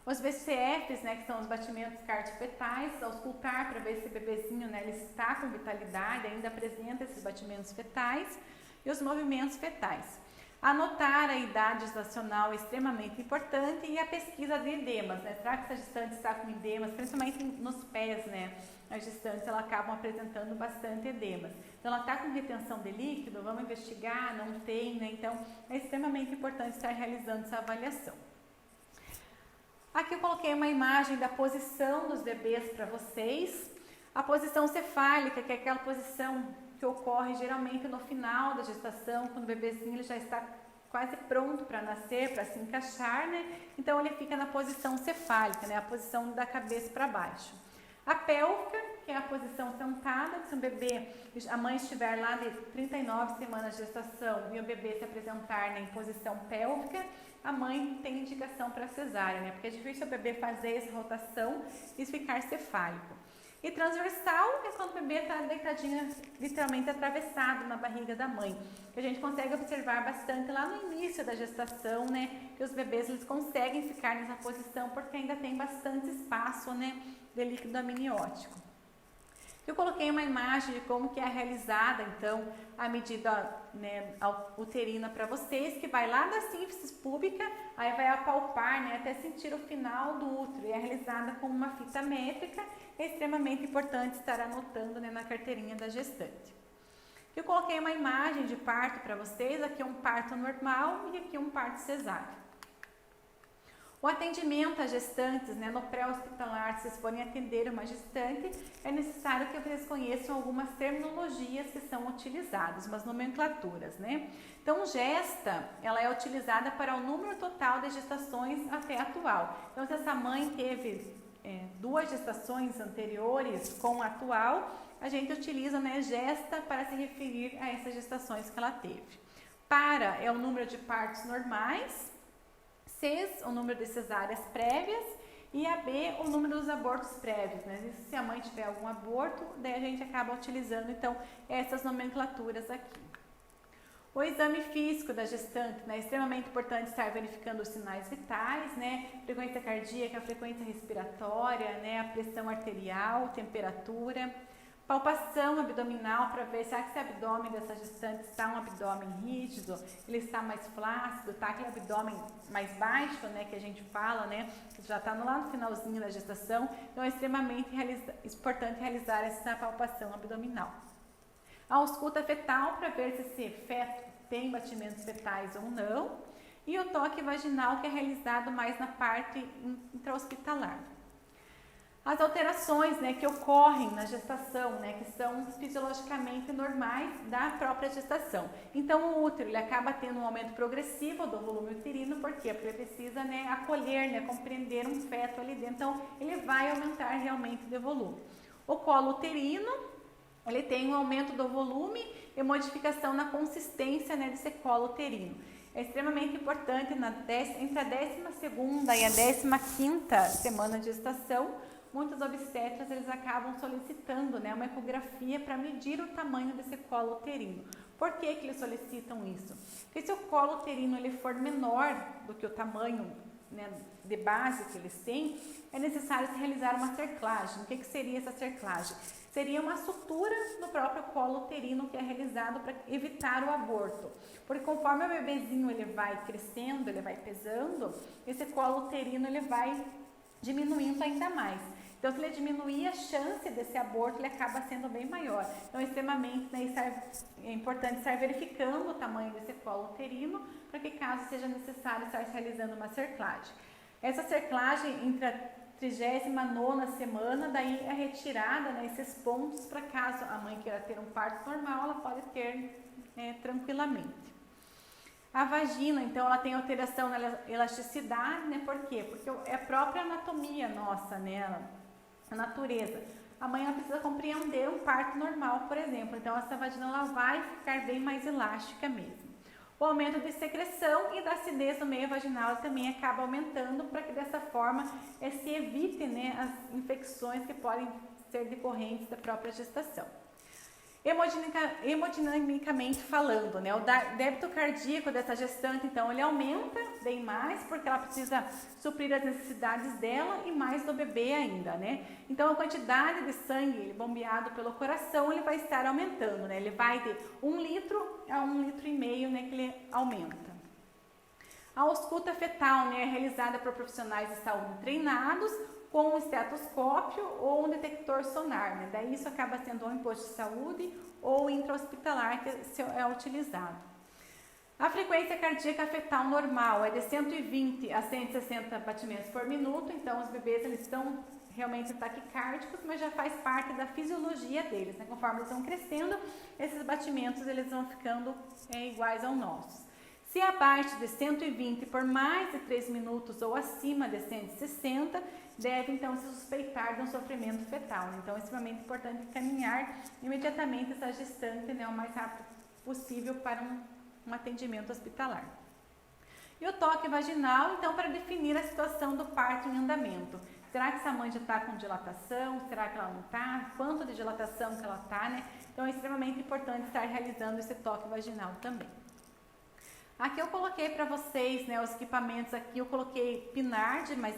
Os VCFs, né, que são os batimentos cardiofetais, auscultar para ver se o bebezinho, né, ele está com vitalidade, ainda apresenta esses batimentos fetais, e os movimentos fetais. Anotar a idade gestacional é extremamente importante e a pesquisa de edemas, né? Será que essa gestante está com edemas, principalmente nos pés, né? As gestantes elas acabam apresentando bastante edemas. Então ela está com retenção de líquido, vamos investigar, não tem, né? Então é extremamente importante estar realizando essa avaliação. Aqui eu coloquei uma imagem da posição dos bebês para vocês. A posição cefálica, que é aquela posição que ocorre geralmente no final da gestação, quando o bebezinho ele já está quase pronto para nascer, para se encaixar, né? Então ele fica na posição cefálica, né? A posição da cabeça para baixo. A pélvica, que é a posição sentada, se um bebê, a mãe estiver lá de 39 semanas de gestação e o bebê se apresentar, né, em posição pélvica, a mãe tem indicação para cesárea, né? Porque é difícil o bebê fazer essa rotação e ficar cefálico. E transversal é quando o bebê está deitadinho, literalmente atravessado na barriga da mãe. Que a gente consegue observar bastante lá no início da gestação, né? Que os bebês eles conseguem ficar nessa posição porque ainda tem bastante espaço, né, de líquido amniótico. Eu coloquei uma imagem de como que é realizada, então, a medida, né, uterina para vocês, que vai lá da sínfise púbica, aí vai apalpar, né, até sentir o final do útero. E é realizada com uma fita métrica, é extremamente importante estar anotando, né, na carteirinha da gestante. Eu coloquei uma imagem de parto para vocês, aqui um parto normal e aqui um parto cesáreo. O atendimento a gestantes, né, no pré-hospitalar, se vocês forem atender uma gestante, é necessário que vocês conheçam algumas terminologias que são utilizadas, umas nomenclaturas, né? Então, gesta, ela é utilizada para o número total de gestações até atual. Então, se essa mãe teve 2 gestações anteriores com a atual, a gente utiliza, né, gesta para se referir a essas gestações que ela teve. Para é o número de partos normais, CES, o número de cesáreas prévias, e a B, o número dos abortos prévios, né? Se a mãe tiver algum aborto, daí a gente acaba utilizando, então, essas nomenclaturas aqui. O exame físico da gestante, né? É extremamente importante estar verificando os sinais vitais, né? Frequência cardíaca, frequência respiratória, né? A pressão arterial, temperatura. Palpação abdominal para ver se esse abdômen dessa gestante está um abdômen rígido, ele está mais flácido, está aquele abdômen mais baixo, né, que a gente fala, né, que já está lá no finalzinho da gestação. Então é extremamente importante realizar essa palpação abdominal. A ausculta fetal para ver se esse feto tem batimentos fetais ou não. E o toque vaginal, que é realizado mais na parte intra-hospitalar. As alterações, né, que ocorrem na gestação, né, que são fisiologicamente normais da própria gestação. Então, o útero ele acaba tendo um aumento progressivo do volume uterino, por quê? Porque ele precisa, né, acolher, né, compreender um feto ali dentro, então ele vai aumentar realmente de volume. O colo uterino, ele tem um aumento do volume e modificação na consistência, né, desse colo uterino. É extremamente importante entre a 12ª e a 15ª semana de gestação. Muitos obstetras eles acabam solicitando, né, uma ecografia para medir o tamanho desse colo uterino. Por que eles solicitam isso? Porque se o colo uterino ele for menor do que o tamanho, né, de base que eles têm, é necessário se realizar uma cerclagem. O que seria essa cerclagem? Seria uma sutura no próprio colo uterino que é realizado para evitar o aborto. Porque conforme o bebezinho ele vai crescendo, ele vai pesando, esse colo uterino ele vai diminuindo ainda mais. Então, se ele diminuir, a chance desse aborto ele acaba sendo bem maior. Então, é extremamente, né, é importante estar verificando o tamanho desse colo uterino, para que caso seja necessário estar realizando uma cerclagem. Essa cerclagem entre a 39ª semana, daí é retirada, né, esses pontos, para caso a mãe queira ter um parto normal, ela pode ter, né, tranquilamente. A vagina, então, ela tem alteração na elasticidade, né? Por quê? Porque é a própria anatomia nossa, né? A natureza. A mãe ela precisa compreender um parto normal, por exemplo. Então, essa vagina ela vai ficar bem mais elástica mesmo. O aumento de secreção e da acidez do meio vaginal também acaba aumentando para que dessa forma se evite, né, as infecções que podem ser decorrentes da própria gestação. Hemodinamicamente falando, né, o débito cardíaco dessa gestante, então, ele aumenta bem mais, porque ela precisa suprir as necessidades dela e mais do bebê ainda, né? Então, a quantidade de sangue bombeado pelo coração, ele vai estar aumentando, né? Ele vai de 1 litro a 1,5 litro, né, que ele aumenta. A ausculta fetal, né, é realizada por profissionais de saúde treinados, com um estetoscópio ou um detector sonar, né? Daí isso acaba sendo um posto de saúde ou intra-hospitalar que é utilizado. A frequência cardíaca fetal normal é de 120 a 160 batimentos por minuto, então os bebês eles estão realmente taquicárdicos, mas já faz parte da fisiologia deles, né? Conforme eles vão crescendo, esses batimentos eles vão ficando iguais ao nosso. Se abaixo de 120 por mais de 3 minutos ou acima de 160, deve então se suspeitar de um sofrimento fetal. Então é extremamente importante encaminhar imediatamente essa gestante, né, o mais rápido possível para um atendimento hospitalar. E o toque vaginal, então, para definir a situação do parto em andamento. Será que essa mãe já está com dilatação? Será que ela não está? Quanto de dilatação que ela está, né? Então é extremamente importante estar realizando esse toque vaginal também. Aqui eu coloquei para vocês, né, os equipamentos aqui, eu coloquei PNARD, mas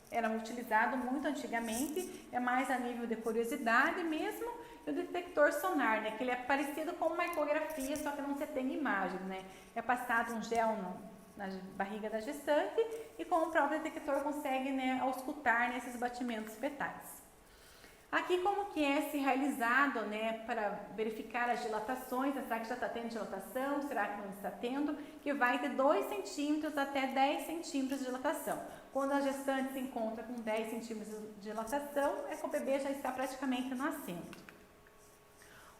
era utilizado muito antigamente, é mais a nível de curiosidade mesmo, e o detector sonar, né, que ele é parecido com uma ecografia, só que não se tem imagem, né, é passado um gel na barriga da gestante e com o próprio detector consegue, né, auscultar nesses batimentos fetais. Aqui como que é se realizado, né, para verificar as dilatações, será que já está tendo dilatação, será que não está tendo, que vai de 2 centímetros até 10 centímetros de dilatação. Quando a gestante se encontra com 10 centímetros de dilatação, é que o bebê já está praticamente nascendo.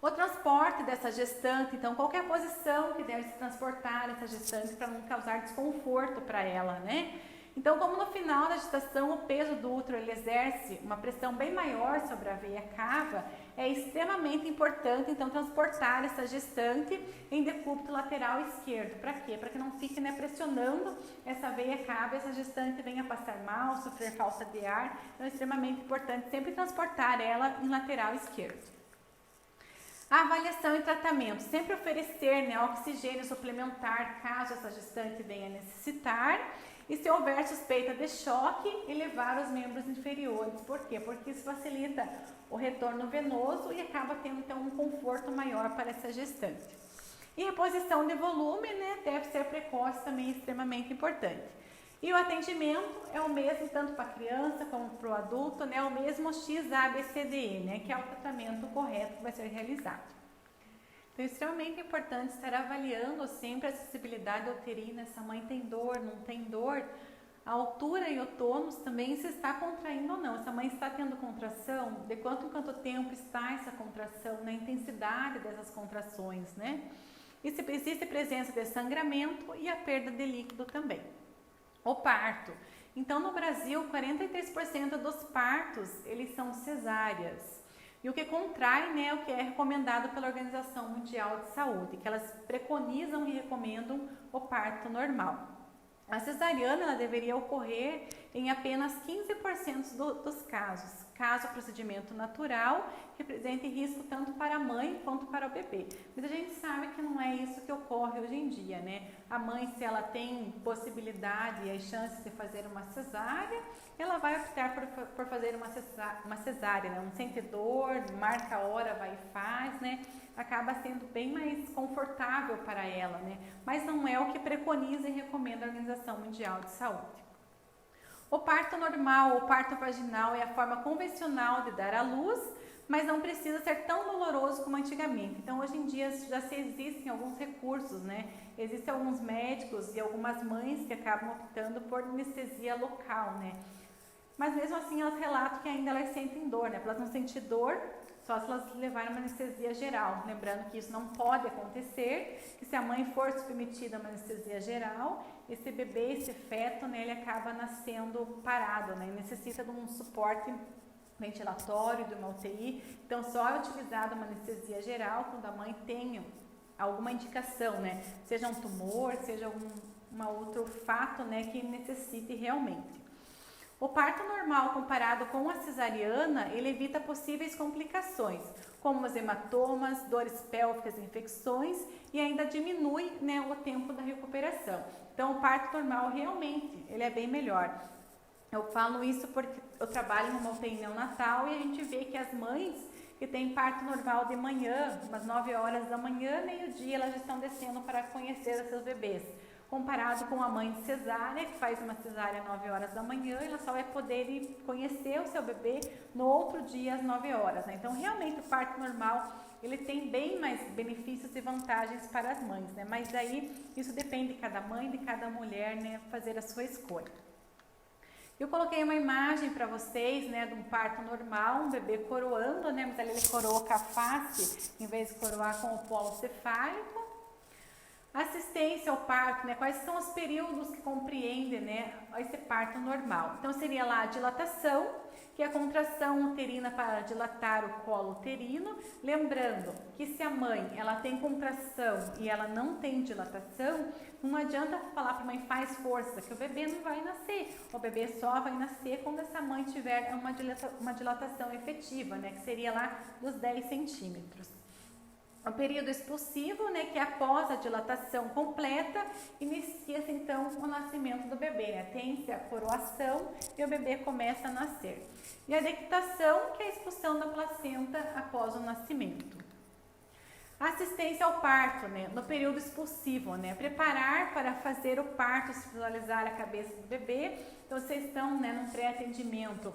O transporte dessa gestante, então qualquer posição que deve se transportar essa gestante para não causar desconforto para ela, né? Então, como no final da gestação o peso do útero ele exerce uma pressão bem maior sobre a veia cava, é extremamente importante então transportar essa gestante em decúbito lateral esquerdo. Para quê? Para que não fique, né, pressionando essa veia cava e essa gestante venha passar mal, sofrer falta de ar. Então, é extremamente importante sempre transportar ela em lateral esquerdo. A avaliação e tratamento, sempre oferecer, né, oxigênio suplementar caso essa gestante venha necessitar. E se houver suspeita de choque, elevar os membros inferiores. Por quê? Porque isso facilita o retorno venoso e acaba tendo então um conforto maior para essa gestante. E reposição de volume, né, deve ser precoce também, extremamente importante. E o atendimento é o mesmo tanto para a criança como para o adulto, né, o mesmo XABCDE, né, que é o tratamento correto que vai ser realizado. Então, é extremamente importante estar avaliando sempre a acessibilidade uterina, se a mãe tem dor, não tem dor, a altura e o tônus também, se está contraindo ou não. Se a mãe está tendo contração, de quanto em quanto tempo está essa contração, na intensidade dessas contrações, né? E se existe presença de sangramento e a perda de líquido também. O parto. Então, no Brasil, 43% dos partos, eles são cesáreas. E o que contrai, né, o que é recomendado pela Organização Mundial de Saúde, que elas preconizam e recomendam o parto normal. A cesariana ela deveria ocorrer em apenas 15% dos casos, caso o procedimento natural represente risco tanto para a mãe quanto para o bebê. Mas a gente sabe que não é isso que ocorre hoje em dia, né? A mãe, se ela tem possibilidade e as chances de fazer uma cesárea, ela vai optar por fazer uma cesárea, né? Não sente dor, marca a hora, vai e faz, né? Acaba sendo bem mais confortável para ela, né? Mas não é o que preconiza e recomenda a Organização Mundial de Saúde. O parto normal ou parto vaginal é a forma convencional de dar à luz, mas não precisa ser tão doloroso como antigamente. Então, hoje em dia já existem alguns recursos, né? Existem alguns médicos e algumas mães que acabam optando por anestesia local, né? Mas mesmo assim elas relatam que ainda elas sentem dor, né? Para elas não sentir dor, só se elas levarem uma anestesia geral. Lembrando que isso não pode acontecer, que se a mãe for submetida a uma anestesia geral, esse bebê, esse feto, né, ele acaba nascendo parado, né? Necessita de um suporte ventilatório, de uma UTI. Então, só é utilizada uma anestesia geral quando a mãe tem alguma indicação, né? Seja um tumor, seja um outro fato, né, que necessite realmente. O parto normal comparado com a cesariana, ele evita possíveis complicações, como os hematomas, dores pélvicas, infecções e ainda diminui, né, o tempo da recuperação. Então, o parto normal realmente, ele é bem melhor. Eu falo isso porque eu trabalho numa UTI neonatal e a gente vê que as mães que têm parto normal de manhã, umas 9 horas da manhã, meio-dia, elas já estão descendo para conhecer os seus bebês. Comparado com a mãe de cesárea, que faz uma cesárea às 9 horas da manhã, ela só vai poder ir conhecer o seu bebê no outro dia às 9 horas. Né? Então, realmente, o parto normal, ele tem bem mais benefícios e vantagens para as mães, né? Mas aí, isso depende de cada mãe, de cada mulher, né, fazer a sua escolha. Eu coloquei uma imagem para vocês, né, de um parto normal, um bebê coroando, né, mas ali ele coroou com a face, em vez de coroar com o polo cefálico. Assistência ao parto, né? Quais são os períodos que compreendem, né, esse parto normal? Então, seria lá a dilatação, que é a contração uterina para dilatar o colo uterino. Lembrando que se a mãe ela tem contração e ela não tem dilatação, não adianta falar para a mãe faz força, que o bebê não vai nascer. O bebê só vai nascer quando essa mãe tiver uma dilatação efetiva, né, que seria lá dos 10 centímetros. O período expulsivo, né, que após a dilatação completa, inicia-se então o nascimento do bebê, né? Tem-se a coroação e o bebê começa a nascer. E a dectação, que é a expulsão da placenta após o nascimento. Assistência ao parto, né, no período expulsivo, né? Preparar para fazer o parto, se visualizar a cabeça do bebê. Então, vocês estão, né, num pré-atendimento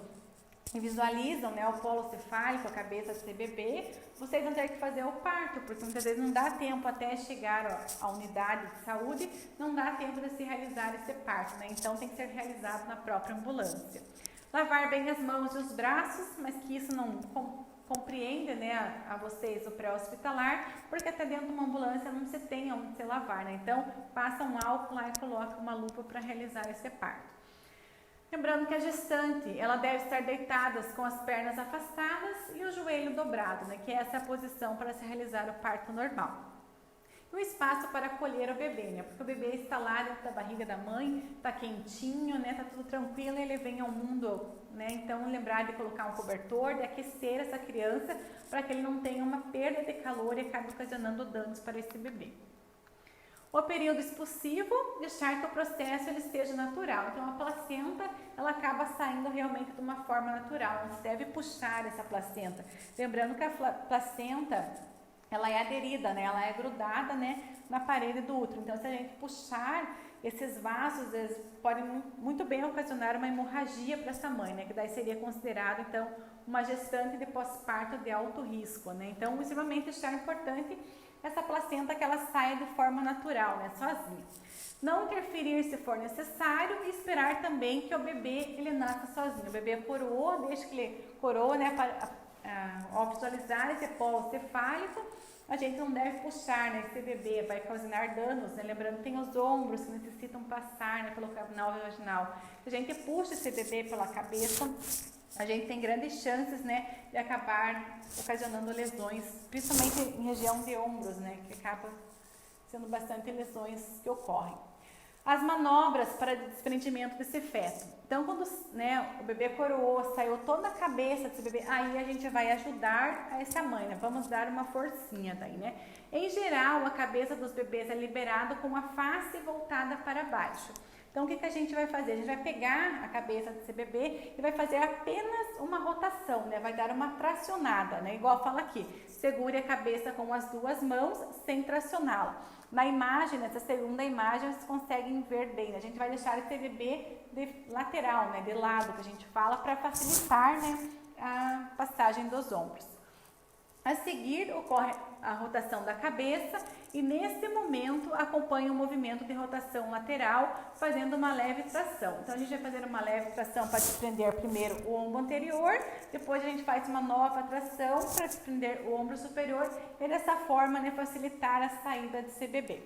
e visualizam, né, o polo cefálico, a cabeça desse bebê, vocês vão ter que fazer o parto, porque muitas vezes não dá tempo até chegar à unidade de saúde, não dá tempo de se realizar esse parto, né? Então tem que ser realizado na própria ambulância. Lavar bem as mãos e os braços, mas que isso não compreende, né, a vocês o pré-hospitalar, porque até dentro de uma ambulância não se tem onde se lavar, né? Então passa um álcool lá e coloca uma lupa para realizar esse parto. Lembrando que a gestante, ela deve estar deitada com as pernas afastadas e o joelho dobrado, né? Que é essa posição para se realizar o parto normal. E o espaço para acolher o bebê, né? Porque o bebê está lá dentro da barriga da mãe, está quentinho, né? Está tudo tranquilo e ele vem ao mundo, né? Então, lembrar de colocar um cobertor, de aquecer essa criança para que ele não tenha uma perda de calor e acabe ocasionando danos para esse bebê. O período expulsivo, deixar que o processo ele seja natural. Então, a placenta, ela acaba saindo realmente de uma forma natural. Não se deve puxar essa placenta. Lembrando que a placenta, ela é aderida, né? Ela é grudada, né, na parede do útero. Então, se a gente puxar, esses vasos eles podem muito bem ocasionar uma hemorragia para essa mãe, né? Que daí seria considerado, então, uma gestante de pós-parto de alto risco, né? Então, extremamente importante essa placenta que ela saia de forma natural, né? Sozinha. Não interferir se for necessário e esperar também que o bebê ele nasça sozinho. O bebê coroou, deixa que ele coroa, né? Ao visualizar esse polo cefálico, a gente não deve puxar, né? Esse bebê vai causar danos, né? Lembrando que tem os ombros que necessitam passar, né? Pelo canal vaginal. Se a gente puxa esse bebê pela cabeça, a gente tem grandes chances, né? De acabar ocasionando lesões, principalmente em região de ombros, né? Que acaba sendo bastante lesões que ocorrem. As manobras para desprendimento desse feto. Então, quando, né, o bebê coroou, saiu toda a cabeça desse bebê, aí a gente vai ajudar essa mãe, né? Vamos dar uma forcinha daí, né? Em geral, a cabeça dos bebês é liberada com a face voltada para baixo. Então, o que a gente vai fazer? A gente vai pegar a cabeça desse bebê e vai fazer apenas uma rotação, né? Vai dar uma tracionada, né? Igual fala aqui, segure a cabeça com as duas mãos sem tracioná-la. Na imagem, nessa segunda imagem, vocês conseguem ver bem, né? A gente vai deixar esse bebê de lateral, né? De lado, que a gente fala, para facilitar, né? A passagem dos ombros. A seguir, ocorre a rotação da cabeça e, nesse momento, acompanha o movimento de rotação lateral, fazendo uma leve tração. Então, a gente vai fazer uma leve tração para desprender primeiro o ombro anterior, depois a gente faz uma nova tração para desprender o ombro superior e, dessa forma, né, facilitar a saída desse bebê.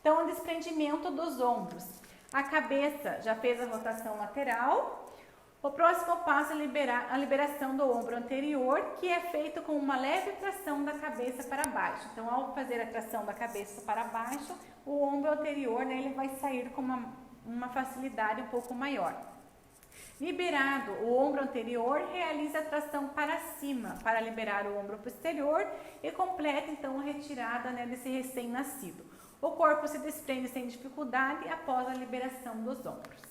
Então, o desprendimento dos ombros. A cabeça já fez a rotação lateral. O próximo passo é a liberação do ombro anterior, que é feito com uma leve tração da cabeça para baixo. Então, ao fazer a tração da cabeça para baixo, o ombro anterior, né, ele vai sair com uma facilidade um pouco maior. Liberado o ombro anterior, realiza a tração para cima, para liberar o ombro posterior e completa, então, a retirada, né, desse recém-nascido. O corpo se desprende sem dificuldade após a liberação dos ombros.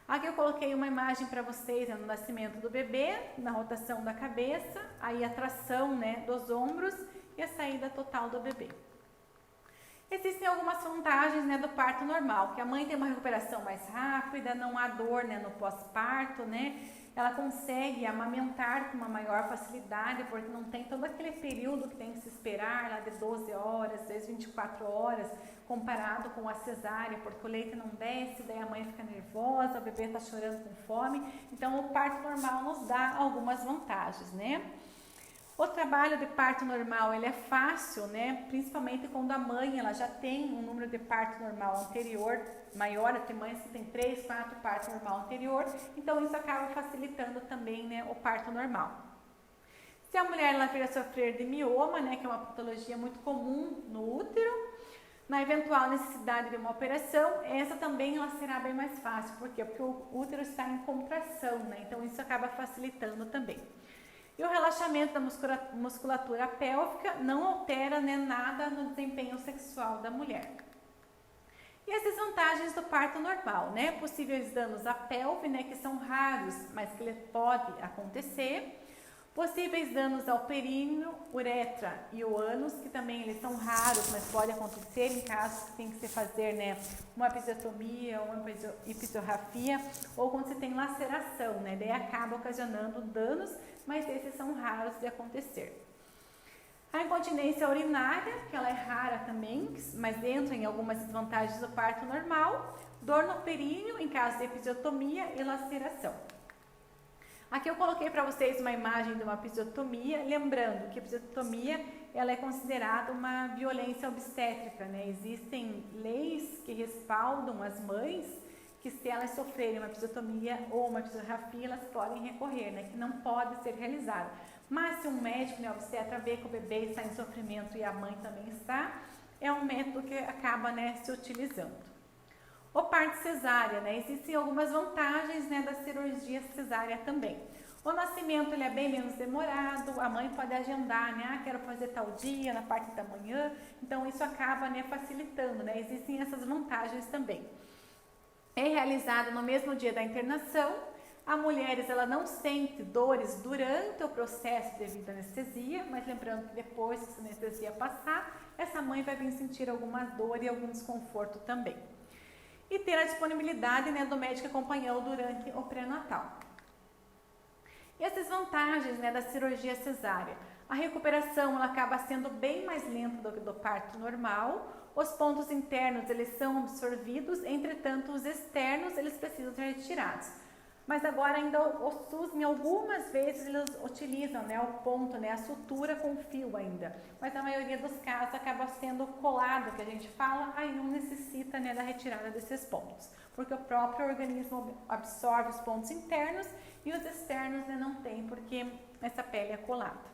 Aqui eu coloquei uma imagem para vocês, né, no nascimento do bebê, na rotação da cabeça, aí a tração, né, dos ombros e a saída total do bebê. Existem algumas vantagens, né, do parto normal, que a mãe tem uma recuperação mais rápida, não há dor, né, no pós-parto, né, ela consegue amamentar com uma maior facilidade, porque não tem todo aquele período que tem que se esperar, lá de 12 horas, às vezes 24 horas, comparado com a cesárea, porque o leite não desce, daí a mãe fica nervosa, o bebê está chorando com fome. Então, o parto normal nos dá algumas vantagens, né? O trabalho de parto normal, ele é fácil, né? Principalmente quando a mãe, ela já tem um número de parto normal anterior maior, tem mães que tem 3, 4 parto normal anterior, então isso acaba facilitando também, né, o parto normal. Se a mulher ela vir a sofrer de mioma, né, que é uma patologia muito comum no útero, na eventual necessidade de uma operação, essa também ela será bem mais fácil. Por quê? Porque o útero está em contração, né? Então isso acaba facilitando também. E o relaxamento da musculatura pélvica não altera, né, nada no desempenho sexual da mulher. E as desvantagens do parto normal, né? Possíveis danos à pelve, né, que são raros, mas que pode acontecer. Possíveis danos ao períneo, uretra e o ânus, que também eles são raros, mas pode acontecer em casos que tem que se fazer, né, uma episiotomia, uma episiotomia, ou quando se tem laceração, né, daí acaba ocasionando danos, mas esses são raros de acontecer. A incontinência urinária, que ela é rara também, mas entra em algumas desvantagens do parto normal. Dor no períneo em caso de episiotomia e laceração. Aqui eu coloquei para vocês uma imagem de uma episiotomia, lembrando que a episiotomia ela é considerada uma violência obstétrica, né? Existem leis que respaldam as mães que se elas sofrerem uma episiotomia ou uma episiotomia, elas podem recorrer, né? Que não pode ser realizada. Mas se um médico, né, obstetra vê que o bebê está em sofrimento e a mãe também está, é um método que acaba, né, se utilizando. O parto cesárea, né, existem algumas vantagens, né, da cirurgia cesárea também. O nascimento ele é bem menos demorado, a mãe pode agendar, né, quero fazer tal dia, na parte da manhã, então isso acaba, né, facilitando, né, existem essas vantagens também. É realizado no mesmo dia da internação. A mulher ela não sente dores durante o processo devido à anestesia, mas lembrando que depois que a anestesia passar, essa mãe vai vir sentir alguma dor e algum desconforto também. e ter a disponibilidade, né, do médico acompanhá-lo durante o pré-natal. E as desvantagens, né, da cirurgia cesárea? A recuperação ela acaba sendo bem mais lenta do que do parto normal. Os pontos internos eles são absorvidos, entretanto os externos eles precisam ser retirados. Mas agora ainda o SUS, em algumas vezes, eles utilizam, né, o ponto, né, a sutura com fio ainda. Mas na maioria dos casos acaba sendo colado, que a gente fala, aí não necessita, né, da retirada desses pontos. Porque o próprio organismo absorve os pontos internos e os externos, né, não tem, porque essa pele é colada.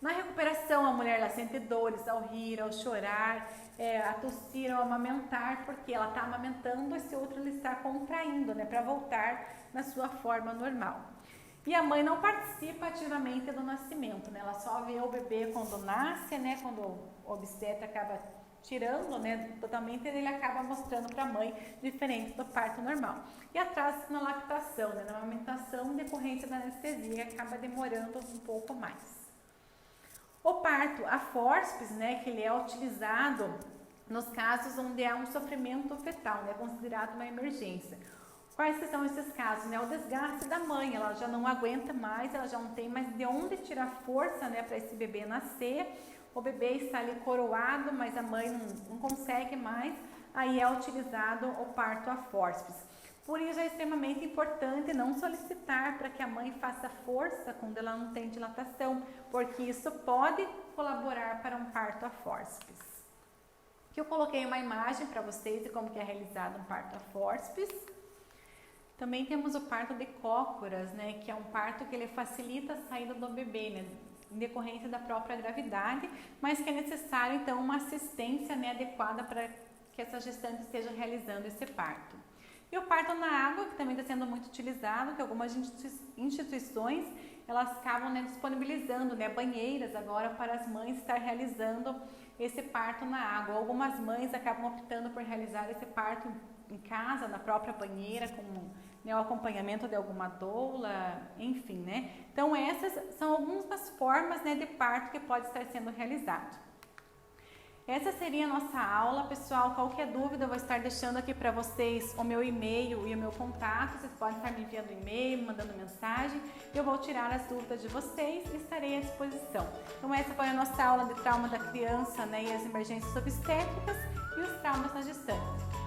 Na recuperação, a mulher ela sente dores ao rir, ao chorar, a tossir, ao amamentar, porque ela está amamentando, esse outro ele está contraindo, né, para voltar na sua forma normal. E a mãe não participa ativamente do nascimento, né, ela só vê o bebê quando nasce, né, quando o obstetra acaba tirando, né, totalmente, ele acaba mostrando para a mãe, diferente do parto normal. E atraso na lactação, né, na amamentação, em decorrência da anestesia, acaba demorando um pouco mais. O parto a fórceps, né, que ele é utilizado nos casos onde há um sofrimento fetal, né, considerado uma emergência. Quais que são esses casos? Né? O desgaste da mãe, ela já não aguenta mais, ela já não tem mais de onde tirar força, né, para esse bebê nascer. O bebê está ali coroado, mas a mãe não consegue mais, aí é utilizado o parto a fórceps. Por isso é extremamente importante não solicitar para que a mãe faça força quando ela não tem dilatação, porque isso pode colaborar para um parto a fórceps. Aqui eu coloquei uma imagem para vocês de como que é realizado um parto a fórceps. Também temos o parto de cócoras, né, que é um parto que ele facilita a saída do bebê, né, em decorrência da própria gravidade, mas que é necessário então uma assistência, né, adequada para que essa gestante esteja realizando esse parto. E o parto na água, que também está sendo muito utilizado, que algumas instituições, elas acabam, né, disponibilizando, né, banheiras agora para as mães estar realizando esse parto na água. Algumas mães acabam optando por realizar esse parto em casa, na própria banheira, com, né, o acompanhamento de alguma doula, enfim, né. Então essas são algumas formas, né, de parto que pode estar sendo realizado. Essa seria a nossa aula, pessoal. Qualquer dúvida eu vou estar deixando aqui para vocês o meu e-mail e o meu contato. Vocês podem estar me enviando e-mail, mandando mensagem. Eu vou tirar as dúvidas de vocês e estarei à disposição. Então essa foi a nossa aula de trauma da criança, né, e as emergências obstétricas e os traumas na gestante.